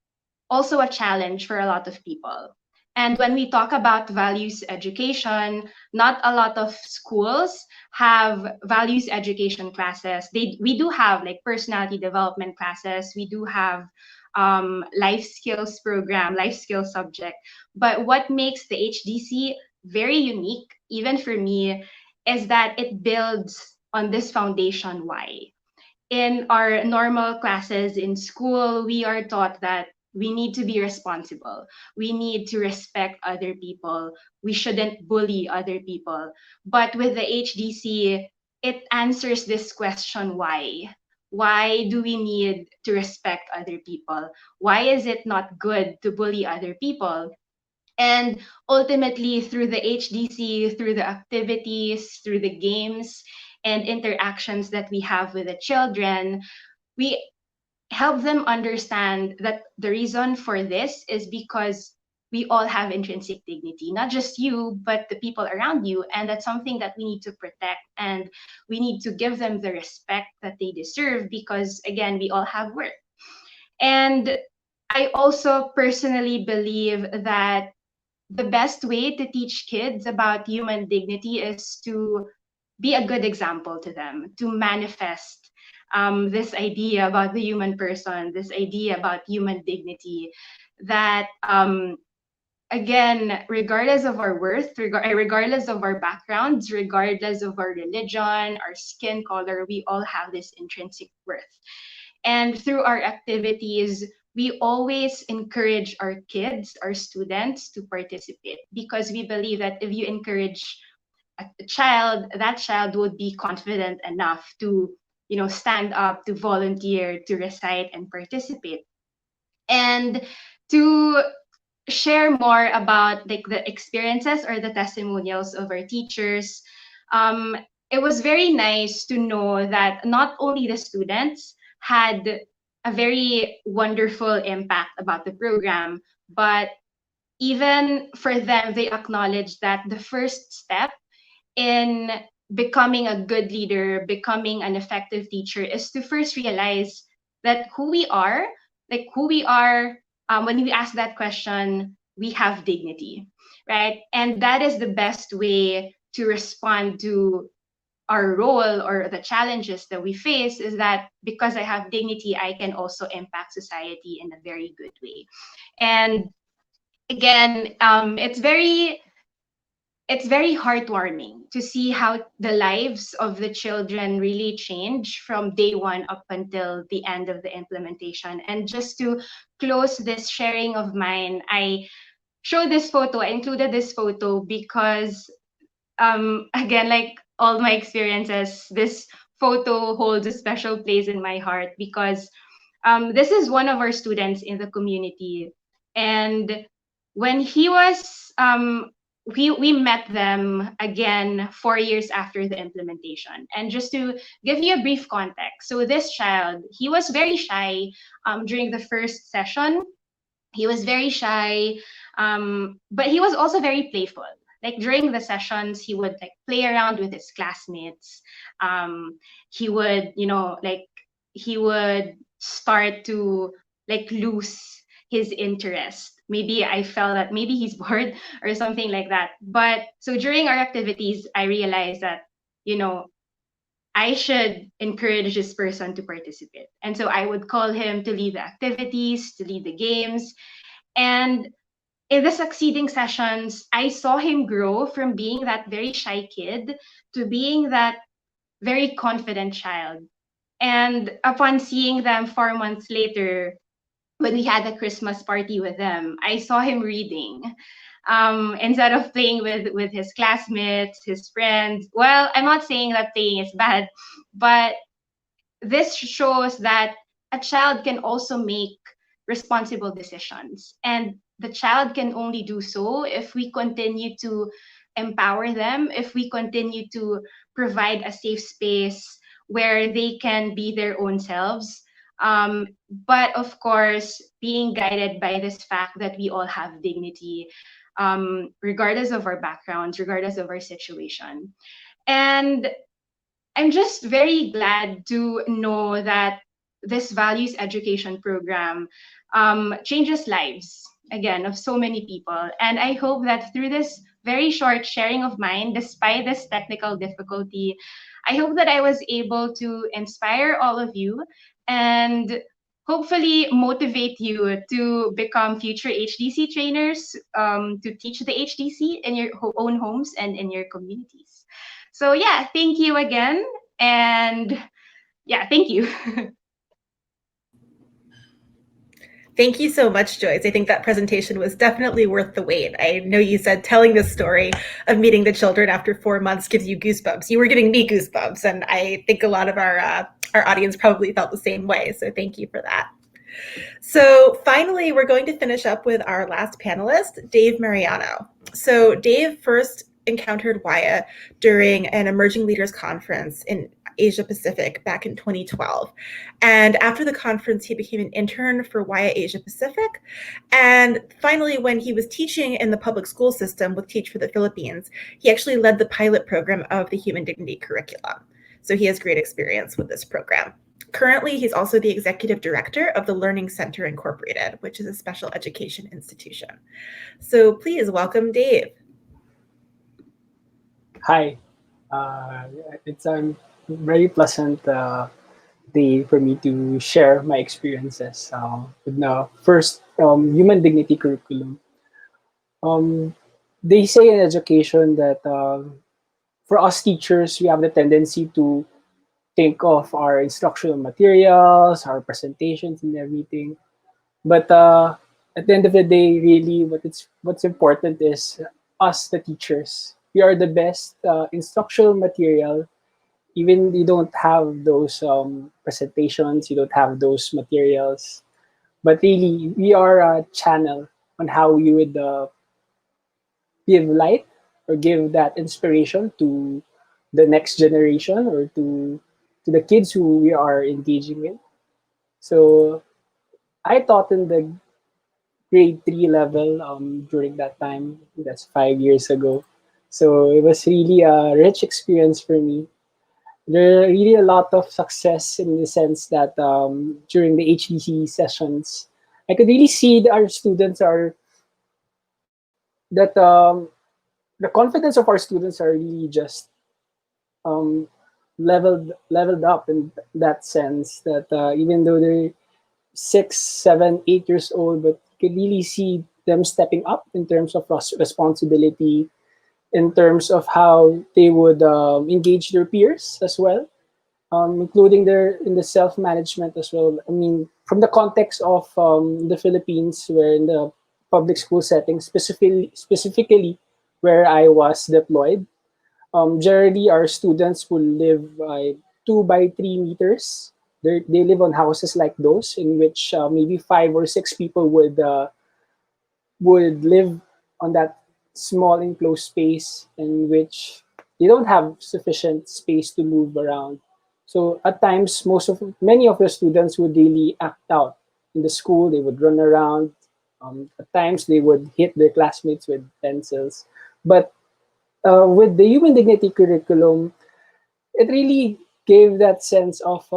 also a challenge for a lot of people. And when we talk about values education, not a lot of schools have values education classes. We do have like personality development classes. We do have life skills program, life skills subject. But what makes the HDC very unique, even for me, is that it builds on this foundation why. In our normal classes in school, we are taught that we need to be responsible. We need to respect other people. We shouldn't bully other people. But with the HDC, it answers this question, why? Why do we need to respect other people? Why is it not good to bully other people? And ultimately, through the HDC, through the activities, through the games and interactions that we have with the children, we help them understand that the reason for this is because we all have intrinsic dignity, not just you, but the people around you. And that's something that we need to protect. And we need to give them the respect that they deserve because, again, we all have worth. And I also personally believe that the best way to teach kids about human dignity is to be a good example to them, to manifest this idea about the human person, this idea about human dignity, that again, regardless of our worth, regardless of our backgrounds, regardless of our religion, our skin color, we all have this intrinsic worth. And through our activities, we always encourage our kids, our students to participate because we believe that if you encourage a child, that child would be confident enough to, stand up, to volunteer, to recite and participate. And to share more about like the experiences or the testimonials of our teachers, it was very nice to know that not only the students had a very wonderful impact about the program, but even for them, they acknowledge that the first step in becoming a good leader, becoming an effective teacher, is to first realize that who we are, when we ask that question, we have dignity, right? And that is the best way to respond to our role or the challenges that we face, is that because I have dignity, I can also impact society in a very good way. And again, it's very heartwarming to see how the lives of the children really change from day one up until the end of the implementation. And just to close this sharing of mine, I included this photo because, again, like all my experiences, this photo holds a special place in my heart because this is one of our students in the community. And when he was, we met them again 4 years after the implementation. And just to give you a brief context, so this child, he was very shy during the first session. He was very shy, but he was also very playful. Like during the sessions, he would like play around with his classmates. He would, he would start to like lose his interest. Maybe I felt that maybe he's bored or something like that. But so during our activities, I realized that, I should encourage this person to participate. And so I would call him to lead the activities, to lead the games. And in the succeeding sessions, I saw him grow from being that very shy kid to being that very confident child. And upon seeing them 4 months later, when we had a Christmas party with them, I saw him reading. Instead of playing with his classmates, his friends. Well, I'm not saying that playing is bad, but this shows that a child can also make responsible decisions. And the child can only do so if we continue to empower them, if we continue to provide a safe space where they can be their own selves. But of course, being guided by this fact that we all have dignity, regardless of our backgrounds, regardless of our situation. And I'm just very glad to know that this values education program changes lives, again, of so many people. And I hope that through this very short sharing of mine, despite this technical difficulty, I hope that I was able to inspire all of you and hopefully motivate you to become future HDC trainers, to teach the HDC in your own homes and in your communities. So yeah, thank you again. And yeah, thank you. Thank you so much, Joyce. I think that presentation was definitely worth the wait. I know you said telling this story of meeting the children after 4 months gives you goosebumps. You were giving me goosebumps, and I think a lot of our audience probably felt the same way. So thank you for that. So finally, we're going to finish up with our last panelist, Dave Mariano. So Dave first encountered WIA during an Emerging Leaders Conference in Asia Pacific back in 2012. And after the conference, he became an intern for WIA Asia Pacific. And finally, when he was teaching in the public school system with Teach for the Philippines, he actually led the pilot program of the Human Dignity curriculum. So he has great experience with this program. Currently, he's also the executive director of the Learning Center Incorporated, which is a special education institution. So please welcome Dave. Hi, it's very pleasant day for me to share my experiences with the first human dignity curriculum. They say in education that for us teachers, we have the tendency to think of our instructional materials, our presentations, and everything. But at the end of the day, really, what's important is us, the teachers. We are the best instructional material. Even you don't have those presentations, you don't have those materials, but really, we are a channel on how you would give light or give that inspiration to the next generation or to the kids who we are engaging with. So I taught in the grade 3 level during that time. That's 5 years ago. So it was really a rich experience for me. There are really a lot of success in the sense that during the HDC sessions, I could really see that our students are, that the confidence of our students are really just leveled up in that sense, that even though they're 6, 7, 8 years old, but you could really see them stepping up in terms of responsibility, in terms of how they would engage their peers as well, including their in the self-management as well. I mean, from the context of the Philippines, where in the public school setting, specifically where I was deployed, generally our students will live 2 by 3 meters. They live on houses like those, in which maybe 5 or 6 people would live on that small enclosed space, in which they don't have sufficient space to move around. So at times, many of the students would really act out in the school. They would run around. At times, they would hit their classmates with pencils. But with the human dignity curriculum, it really gave that sense of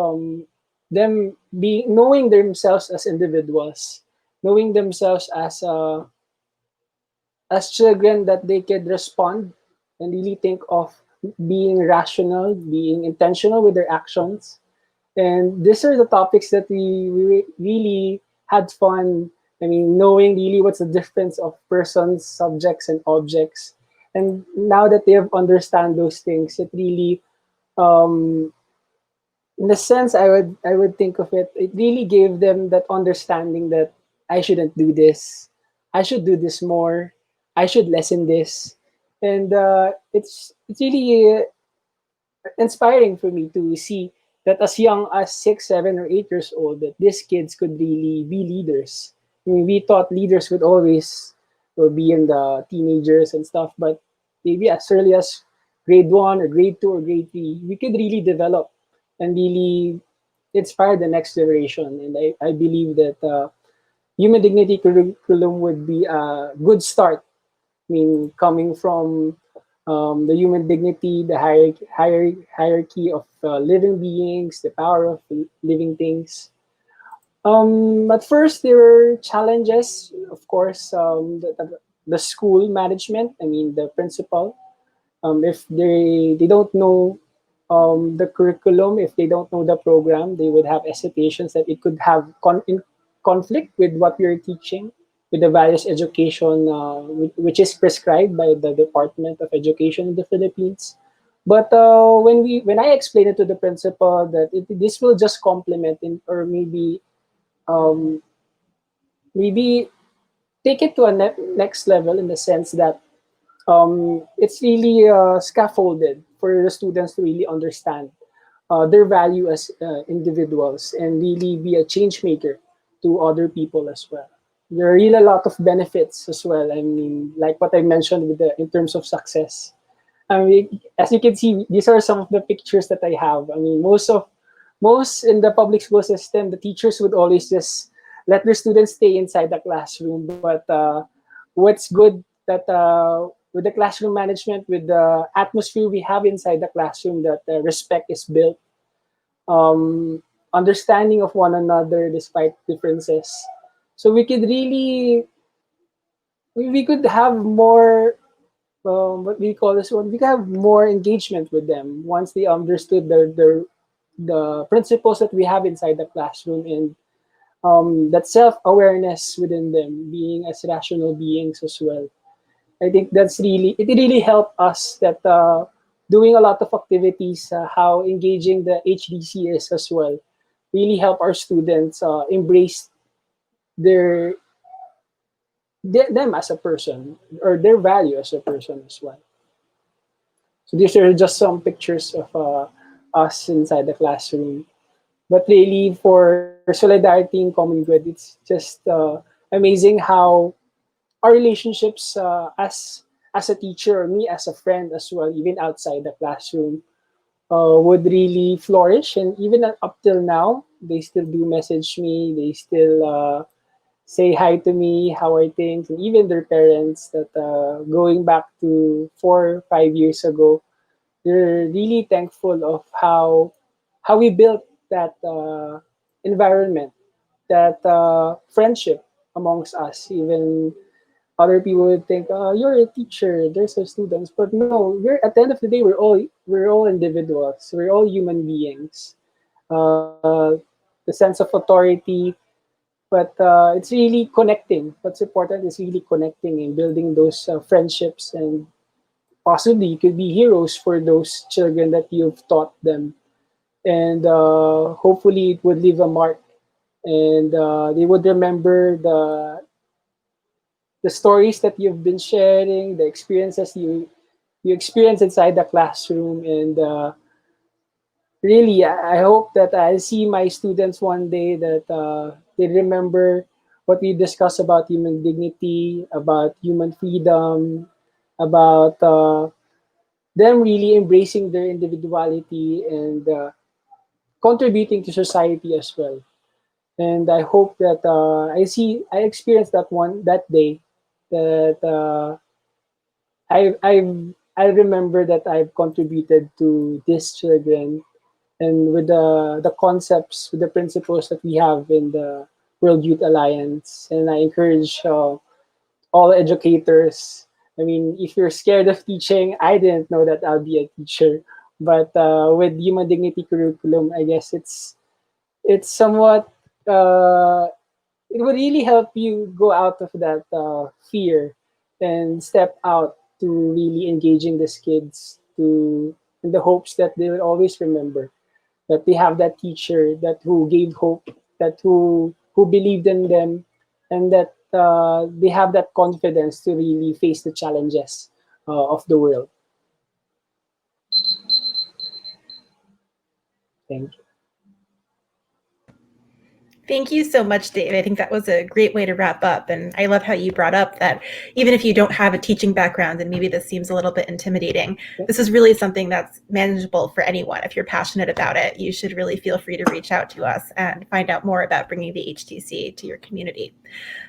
them being knowing themselves as individuals, knowing themselves as children, that they could respond and really think of being rational, being intentional with their actions. And these are the topics that we really had fun. I mean, knowing really what's the difference of persons, subjects, and objects. And now that they have understand those things, it really, um, in the sense I would think of it, it really gave them that understanding that I shouldn't do this, I should do this more, I should lessen this, and it's really inspiring for me to see that as young as 6, 7, or 8 years old, that these kids could really be leaders. I mean, we thought leaders would always be in the teenagers and stuff, but maybe as early as grade 1 or grade 2 or grade 3, we could really develop and really inspire the next generation. And I believe that human dignity curriculum would be a good start. I mean, coming from the human dignity, the hierarchy of living beings, the power of living things. At first, there were challenges, of course, the school management, I mean, the principal. If they don't know the curriculum, if they don't know the program, they would have hesitations that it could have in conflict with what we are teaching, with the values education, which is prescribed by the Department of Education in the Philippines. But when I explained it to the principal that this will just complement or um, maybe take it to a next level, in the sense that it's really scaffolded for the students to really understand their value as individuals and really be a change maker to other people as well. There are really a lot of benefits as well. I mean, like what I mentioned in terms of success. I mean, as you can see, these are some of the pictures that I have. I mean, most in the public school system, the teachers would always just let their students stay inside the classroom. But what's good that with the classroom management, with the atmosphere we have inside the classroom, that respect is built, understanding of one another despite differences. So we could really, we could have more, what we call this one, we could have more engagement with them once they understood the principles that we have inside the classroom, and that self-awareness within them, being as rational beings as well. I think it really helped us that doing a lot of activities, how engaging the HDC is as well, really help our students embrace their, them as a person, or their value as a person as well. So these are just some pictures of us inside the classroom. But really, for solidarity and common good, it's just amazing how our relationships as a teacher, or me as a friend as well, even outside the classroom, would really flourish. And even up till now, they still do message me. They still say hi to me, how are things, and even their parents. That going back to 4 or 5 years ago, they're really thankful of how we built that environment, that friendship amongst us. Even other people would think, you're a teacher, there's some students, but no, we're at the end of the day, we're all individuals, we're all human beings. Uh, the sense of authority, but it's really connecting. What's important is really connecting and building those friendships and possibly you could be heroes for those children that you've taught them. And hopefully it would leave a mark, and they would remember the stories that you've been sharing, the experiences you experience inside the classroom. And really, I hope that I see my students one day that they remember what we discussed about human dignity, about human freedom, about them really embracing their individuality and contributing to society as well. And I hope that I experienced that day that I remember that I've contributed to these children, and with the concepts, with the principles that we have in the World Youth Alliance. And I encourage all educators. I mean, if you're scared of teaching, I didn't know that I'll be a teacher. But with Human Dignity curriculum, I guess it's somewhat it would really help you go out of that fear and step out to really engaging these kids to in the hopes that they will always remember that they have that teacher that who gave hope, that who believed in them, and that they have that confidence to really face the challenges of the world. Thank you. Thank you so much, Dave. I think that was a great way to wrap up. And I love how you brought up that even if you don't have a teaching background and maybe this seems a little bit intimidating, this is really something that's manageable for anyone. If you're passionate about it, you should really feel free to reach out to us and find out more about bringing the HDC to your community.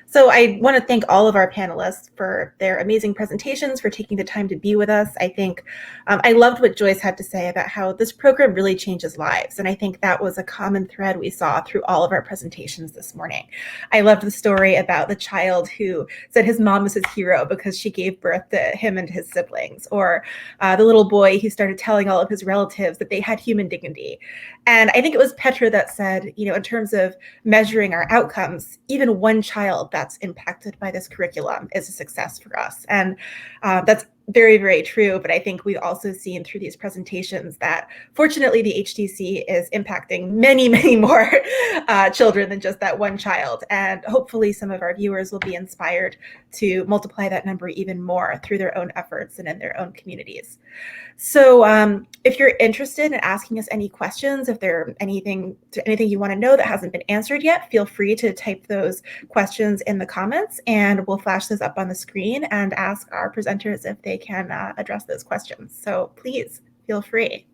So I want to thank all of our panelists for their amazing presentations, for taking the time to be with us. I think I loved what Joyce had to say about how this program really changes lives. And I think that was a common thread we saw through all of our presentations this morning. I loved the story about the child who said his mom was his hero because she gave birth to him and his siblings, or the little boy who started telling all of his relatives that they had human dignity. And I think it was Petra that said, you know, in terms of measuring our outcomes, even one child that's impacted by this curriculum is a success for us. And that's very, very true. But I think we've also seen through these presentations that fortunately the HDC is impacting many, many more children than just that one child. And hopefully some of our viewers will be inspired to multiply that number even more through their own efforts and in their own communities. So if you're interested in asking us any questions, if there's anything you want to know that hasn't been answered yet, feel free to type those questions in the comments and we'll flash those up on the screen and ask our presenters if they can address those questions. So please feel free.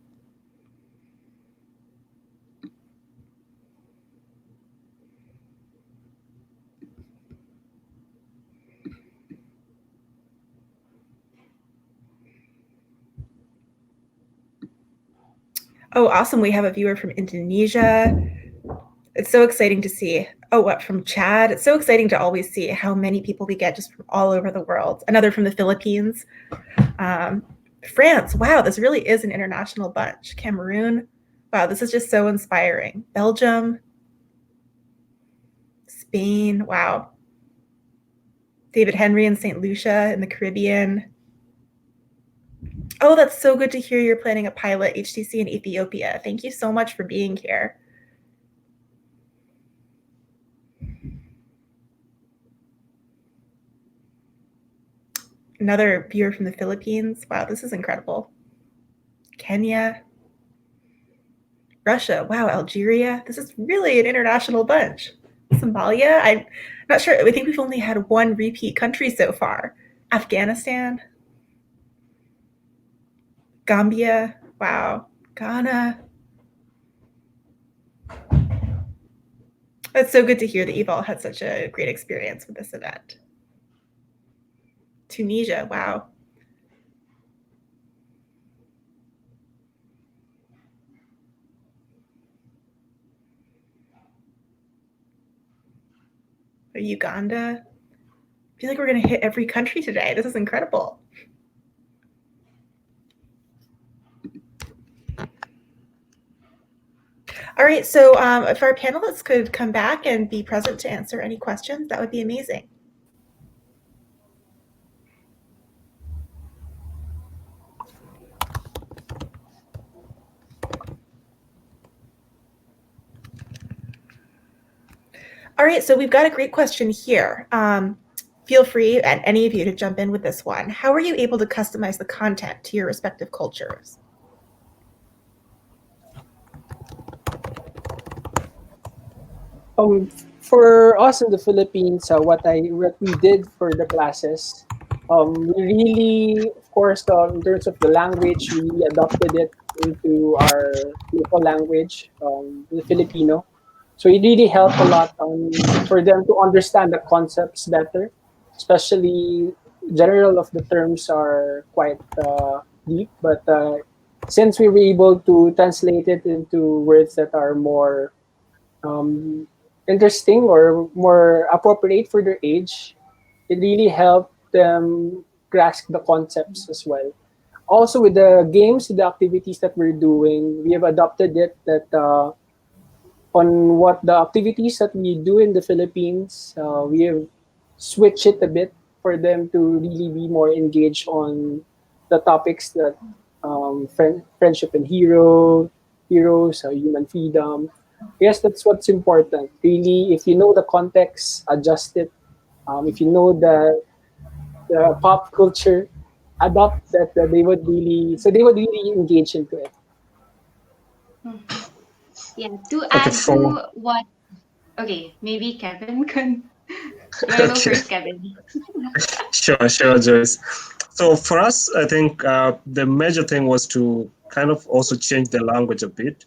Oh, awesome. We have a viewer from Indonesia. It's so exciting to see. Oh, what, from Chad? It's so exciting to always see how many people we get just from all over the world. Another from the Philippines. France. Wow, this really is an international bunch. Cameroon. Wow, this is just so inspiring. Belgium. Spain. Wow. David Henry in St. Lucia in the Caribbean. Oh, that's so good to hear you're planning a pilot HDC in Ethiopia. Thank you so much for being here. Another viewer from the Philippines. Wow, this is incredible. Kenya. Russia. Wow, Algeria. This is really an international bunch. Somalia. I'm not sure. I think we've only had one repeat country so far. Afghanistan. Gambia. Wow. Ghana. It's so good to hear that you've all had such a great experience with this event. Tunisia. Wow. Uganda. I feel like we're going to hit every country today. This is incredible. All right, so if our panelists could come back and be present to answer any questions, that would be amazing. All right, so we've got a great question here. Feel free, and any of you, to jump in with this one. How are you able to customize the content to your respective cultures? For us in the Philippines, what we did for the classes, we really, of course, in terms of the language, we adopted it into our local language, the Filipino. So it really helped a lot for them to understand the concepts better, especially general of the terms are quite deep, but since we were able to translate it into words that are more interesting or more appropriate for their age, it really helped them grasp the concepts as well. Also, with the games, the activities that we're doing, we have adopted it that on what the activities that we do in the Philippines, we have switched it a bit for them to really be more engaged on the topics that friendship and heroes, human freedom. Yes, that's what's important. Really, if you know the context, adjust it. If you know the pop culture, adopt that. They would really engage into it. Yeah, to Okay, add to what, okay, maybe Kevin can. You want to go okay. first, Kevin? Sure, Joyce. So for us, I think the major thing was to kind of also change the language a bit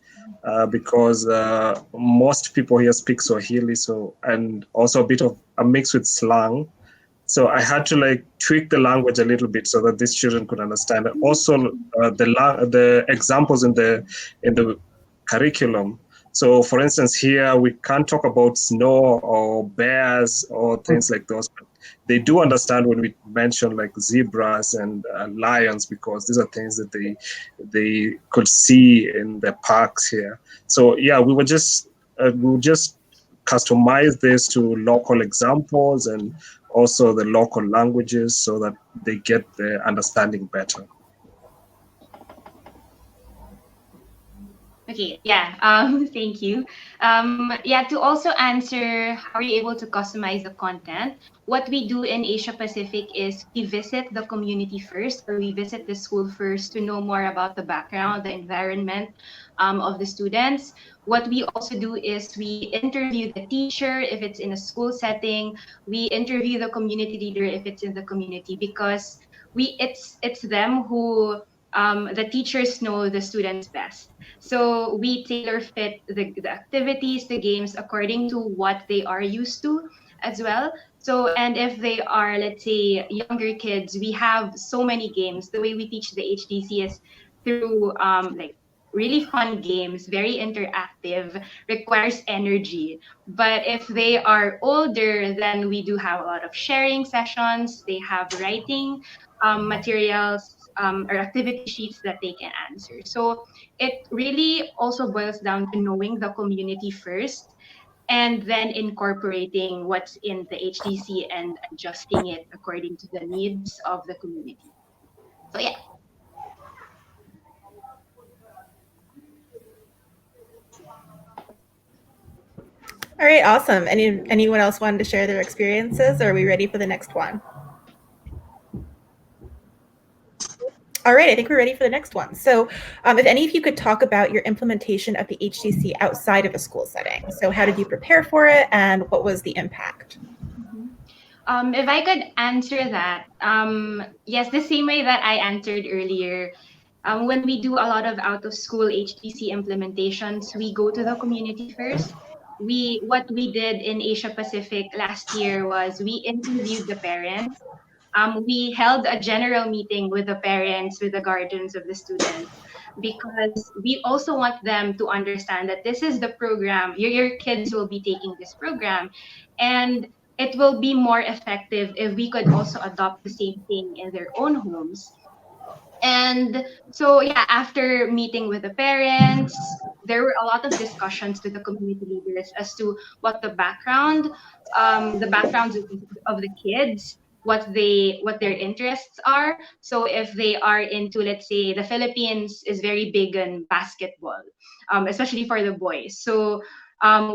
because most people here speak Swahili, so and also a bit of a mix with slang. So I had to like tweak the language a little bit so that these children could understand. Also, the examples in the curriculum. So, for instance, here we can't talk about snow or bears or things like those. But they do understand when we mention like zebras and lions because these are things that they could see in the parks here. So, yeah, we would just customize this to local examples and also the local languages so that they get the understanding better. Okay, yeah, thank you. Yeah, to also answer how are you able to customize the content, what we do in Asia Pacific is we visit the community first, or we visit the school first to know more about the background, the environment of the students. What we also do is we interview the teacher if it's in a school setting, we interview the community leader if it's in the community, because it's them who the teachers know the students best. So we tailor fit the activities, the games according to what they are used to as well. So, and if they are, let's say, younger kids, we have so many games. The way we teach the HDC is through like really fun games, very interactive, requires energy. But if they are older, then we do have a lot of sharing sessions. They have writing materials or activity sheets that they can answer. So it really also boils down to knowing the community first and then incorporating what's in the HDC and adjusting it according to the needs of the community. So yeah. All right, awesome. Anyone else wanted to share their experiences, or are we ready for the next one? All right, I think we're ready for the next one. So if any of you could talk about your implementation of the HDC outside of a school setting. So how did you prepare for it, and what was the impact? If I could answer that, yes, the same way that I answered earlier, when we do a lot of out of school HDC implementations, we go to the community first. What we did in Asia Pacific last year was we interviewed the parents. We held a general meeting with the parents, with the guardians of the students, because we also want them to understand that this is the program. Your kids will be taking this program, and it will be more effective if we could also adopt the same thing in their own homes. And so, yeah, after meeting with the parents, there were a lot of discussions with the community leaders as to what the backgrounds of the kids, what their interests are. So if they are into, let's say, the Philippines is very big on basketball, especially for the boys. So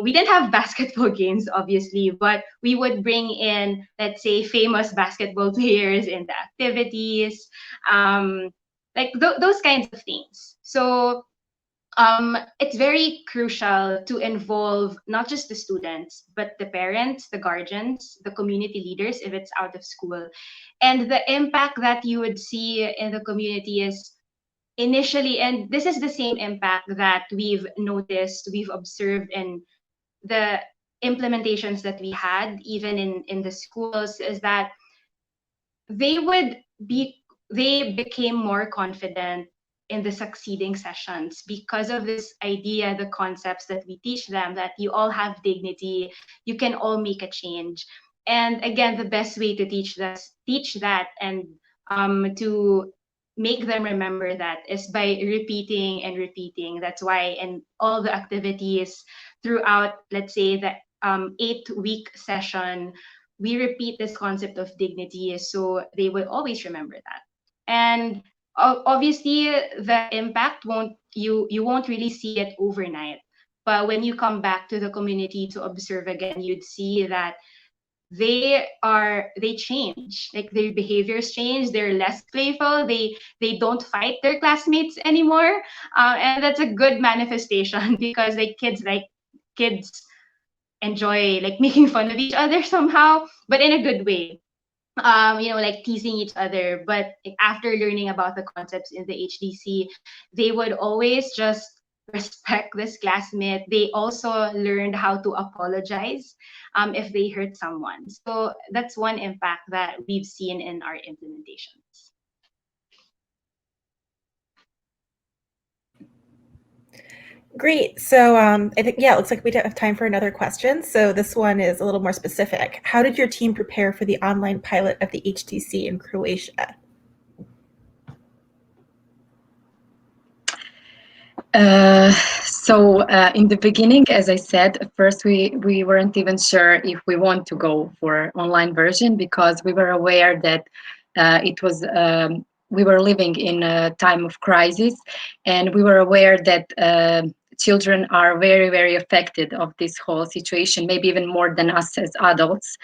We didn't have basketball games, obviously, but we would bring in, let's say, famous basketball players in the activities, like those kinds of things. So it's very crucial to involve not just the students, but the parents, the guardians, the community leaders if it's out of school. And the impact that you would see in the community is initially, and this is the same impact that we've noticed, we've observed in the implementations that we had, even in the schools, is that they would be they became more confident in the succeeding sessions because of this idea, the concepts that we teach them, that you all have dignity, you can all make a change. And again, the best way to teach that and to make them remember that is by repeating and repeating. That's why in all the activities throughout, let's say, the 8-week session, we repeat this concept of dignity so they will always remember that. And obviously the impact you won't really see it overnight, but when you come back to the community to observe again, you'd see that they change, like their behaviors change, they're less playful, they don't fight their classmates anymore, and that's a good manifestation because kids enjoy like making fun of each other somehow, but in a good way. Like teasing each other. But like, after learning about the concepts in the HDC, they would always just respect this classmate. They also learned how to apologize if they hurt someone. So that's one impact that we've seen in our implementations. Great. So I think, yeah, it looks like we don't have time for another question. So this one is a little more specific. How did your team prepare for the online pilot of the HDC in Croatia? In the beginning, as I said, at first we weren't even sure if we want to go for online version because we were aware that it was we were living in a time of crisis, and we were aware that children are very, very affected of this whole situation, maybe even more than us as adults.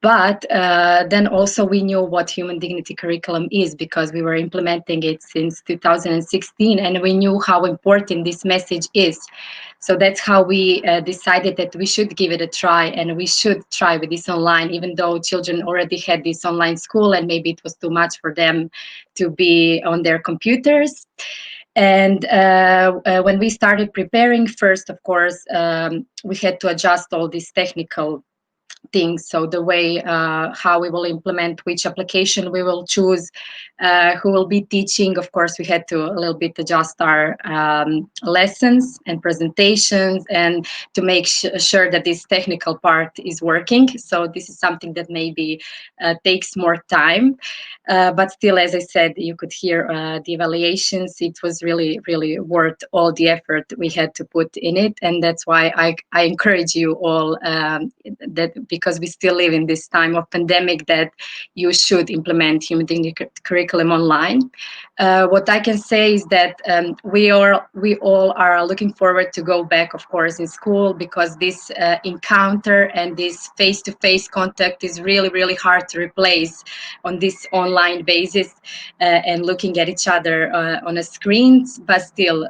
But then also we knew what human dignity curriculum is because we were implementing it since 2016, and we knew how important this message is. So that's how we decided that we should give it a try, and we should try with this online, even though children already had this online school and maybe it was too much for them to be on their computers. And when we started preparing, first, of course, we had to adjust all these technical things. So the way how we will implement, which application we will choose, who will be teaching. Of course, we had to a little bit adjust our lessons and presentations and to make sure that this technical part is working. So this is something that maybe takes more time. But still, as I said, you could hear the evaluations. It was really, really worth all the effort we had to put in it. And that's why I encourage you all that because we still live in this time of pandemic, that you should implement human dignity curriculum online. What I can say is that we all are looking forward to go back, of course, in school, because this encounter and this face-to-face contact is really, really hard to replace on this online basis and looking at each other on a screen. But still,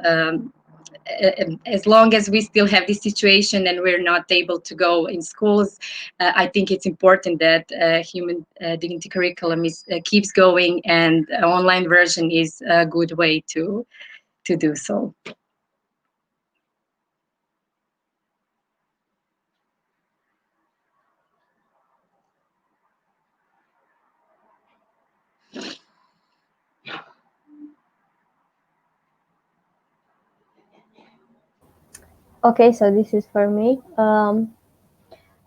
as long as we still have this situation and we're not able to go in schools, I think it's important that human dignity curriculum keeps going, and an online version is a good way to do so. Okay, so this is for me.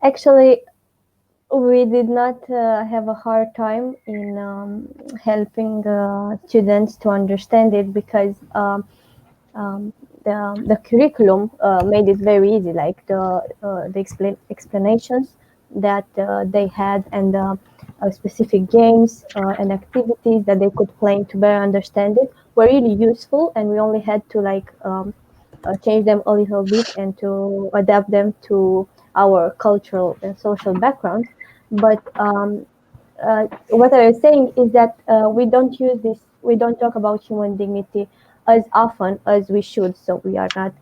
Actually, we did not have a hard time in helping students to understand it because the curriculum made it very easy, like the explanations that they had, and specific games and activities that they could play to better understand it were really useful, and we only had to change them a little bit and to adapt them to our cultural and social background. But what I was saying is that we don't talk about human dignity as often as we should. So we are not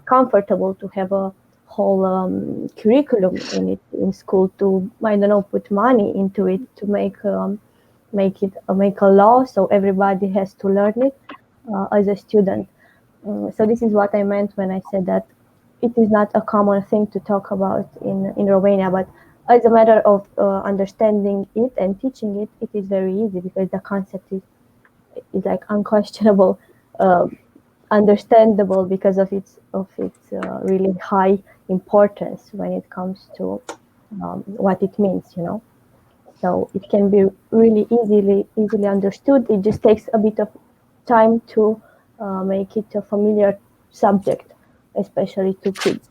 comfortable to have a whole curriculum in it in school to, I don't know, put money into it to make a law so everybody has to learn it as a student. So this is what I meant when I said that it is not a common thing to talk about in Romania, but as a matter of understanding it and teaching it, it is very easy because the concept is like unquestionable, uh, understandable because of its really high importance when it comes to what it means, you know. So it can be really easily understood. It just takes a bit of time to make it a familiar subject, especially to kids.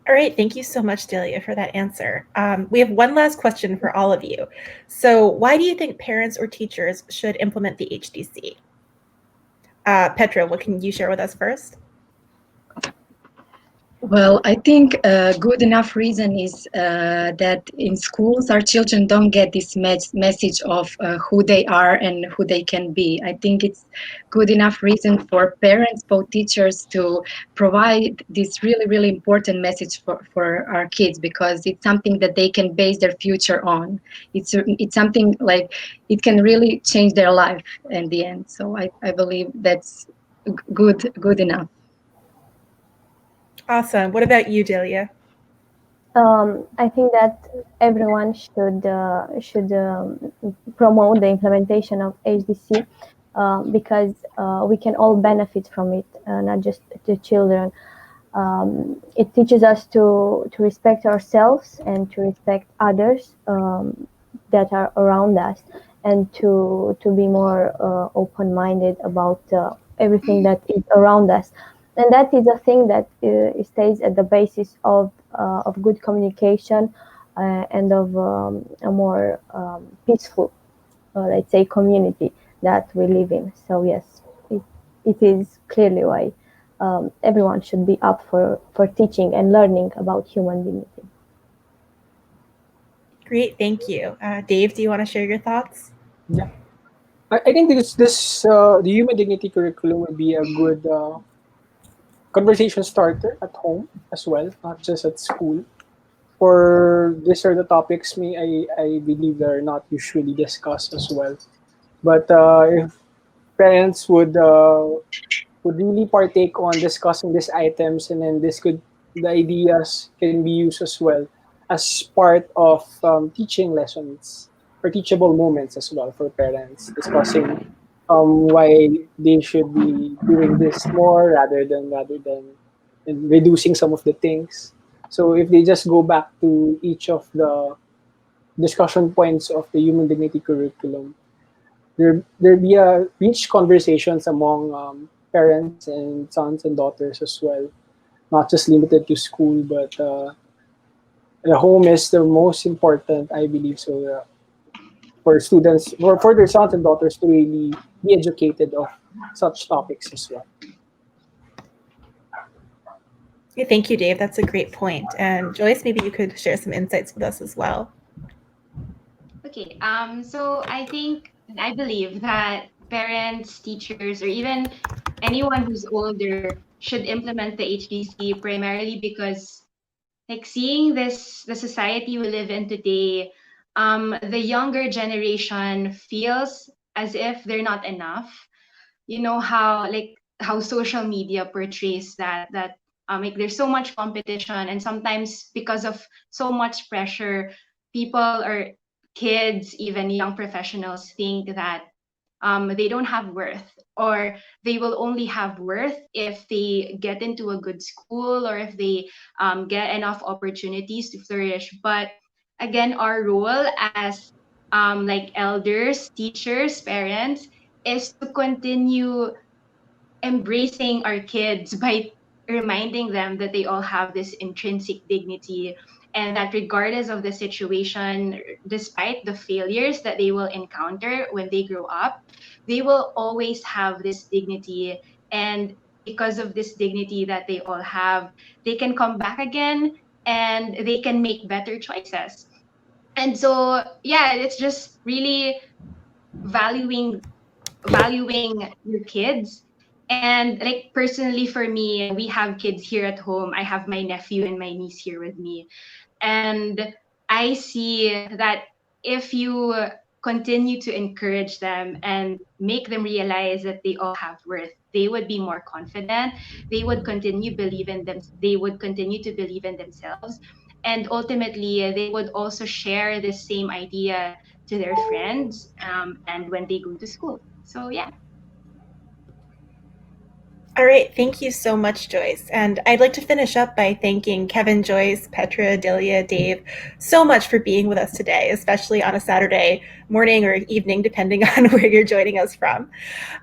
All right, thank you so much, Delia, for that answer. We have one last question for all of you. So why do you think parents or teachers should implement the HDC? Petra, what can you share with us first? Well, I think a good enough reason is that in schools our children don't get this message of who they are and who they can be. I think it's good enough reason for parents, both teachers, to provide this really important message for our kids, because it's something that they can base their future on. It's something like it can really change their life in the end. So I believe that's good enough. Awesome. What about you, Delia? I think that everyone should promote the implementation of HDC because we can all benefit from it, not just the children. It teaches us to respect ourselves and to respect others that are around us, and to be more open-minded about everything that is around us. And that is a thing that stays at the basis of good communication and of a more peaceful, let's say, community that we live in. So yes, it is clearly why everyone should be up for teaching and learning about human dignity. Great, thank you. Dave, do you want to share your thoughts? Yeah, I think this the human dignity curriculum would be a good conversation starter at home as well, not just at school. For these are the topics I believe that are not usually discussed as well. But if parents would really partake on discussing these items, and then the ideas can be used as well as part of teaching lessons or teachable moments as well for parents, discussing why they should be doing this more rather than reducing some of the things. So if they just go back to each of the discussion points of the human dignity curriculum, there be a rich conversations among parents and sons and daughters as well, not just limited to school, but the home is the most important, I believe. So for students, for their sons and daughters to really be educated of such topics as well. Yeah, thank you, Dave. That's a great point. And Joyce, maybe you could share some insights with us as well. Okay, so I believe that parents, teachers, or even anyone who's older should implement the HDC primarily because, like, seeing the society we live in today, the younger generation feels as if they're not enough. You know how social media portrays that like there's so much competition, and sometimes because of so much pressure, people or kids, even young professionals, think that they don't have worth, or they will only have worth if they get into a good school or if they get enough opportunities to flourish. But again, our role as like elders, teachers, parents is to continue embracing our kids by reminding them that they all have this intrinsic dignity, and that regardless of the situation, despite the failures that they will encounter when they grow up, they will always have this dignity. And because of this dignity that they all have, they can come back again and they can make better choices. And so, yeah, it's just really valuing your kids. And like personally for me, we have kids here at home. I have my nephew and my niece here with me. And I see that if you continue to encourage them and make them realize that they all have worth, they would be more confident. They would continue to believe in themselves. And ultimately, they would also share the same idea to their friends, and when they go to school. So yeah. All right, thank you so much, Joyce. And I'd like to finish up by thanking Kevin, Joyce, Petra, Delia, Dave so much for being with us today, especially on a Saturday morning or evening, depending on where you're joining us from.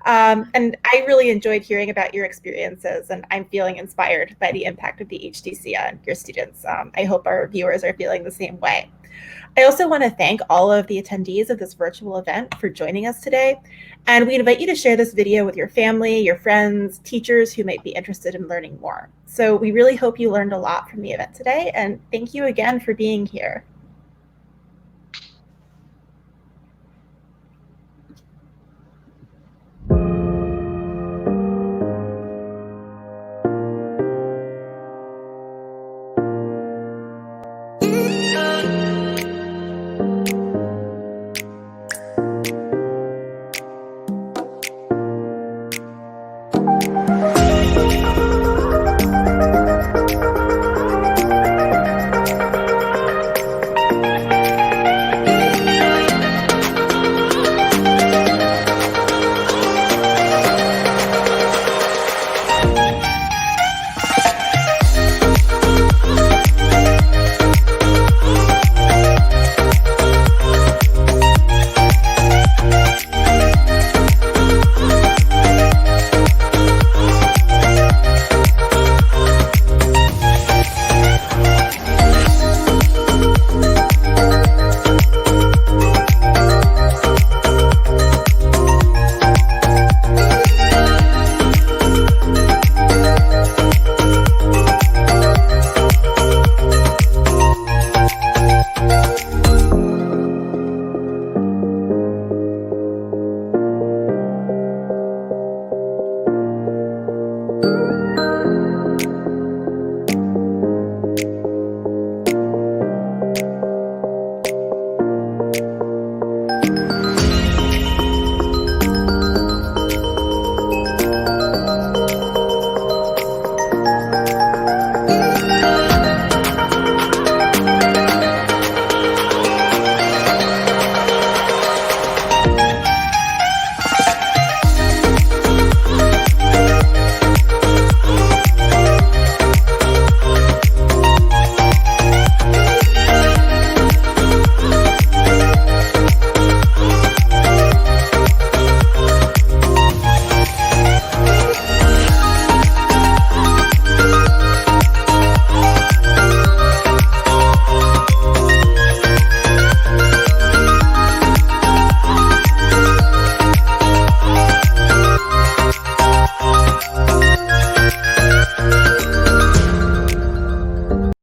And I really enjoyed hearing about your experiences, and I'm feeling inspired by the impact of the HDC on your students. I hope our viewers are feeling the same way. I also want to thank all of the attendees of this virtual event for joining us today. And we invite you to share this video with your family, your friends, teachers who might be interested in learning more. So we really hope you learned a lot from the event today. And thank you again for being here.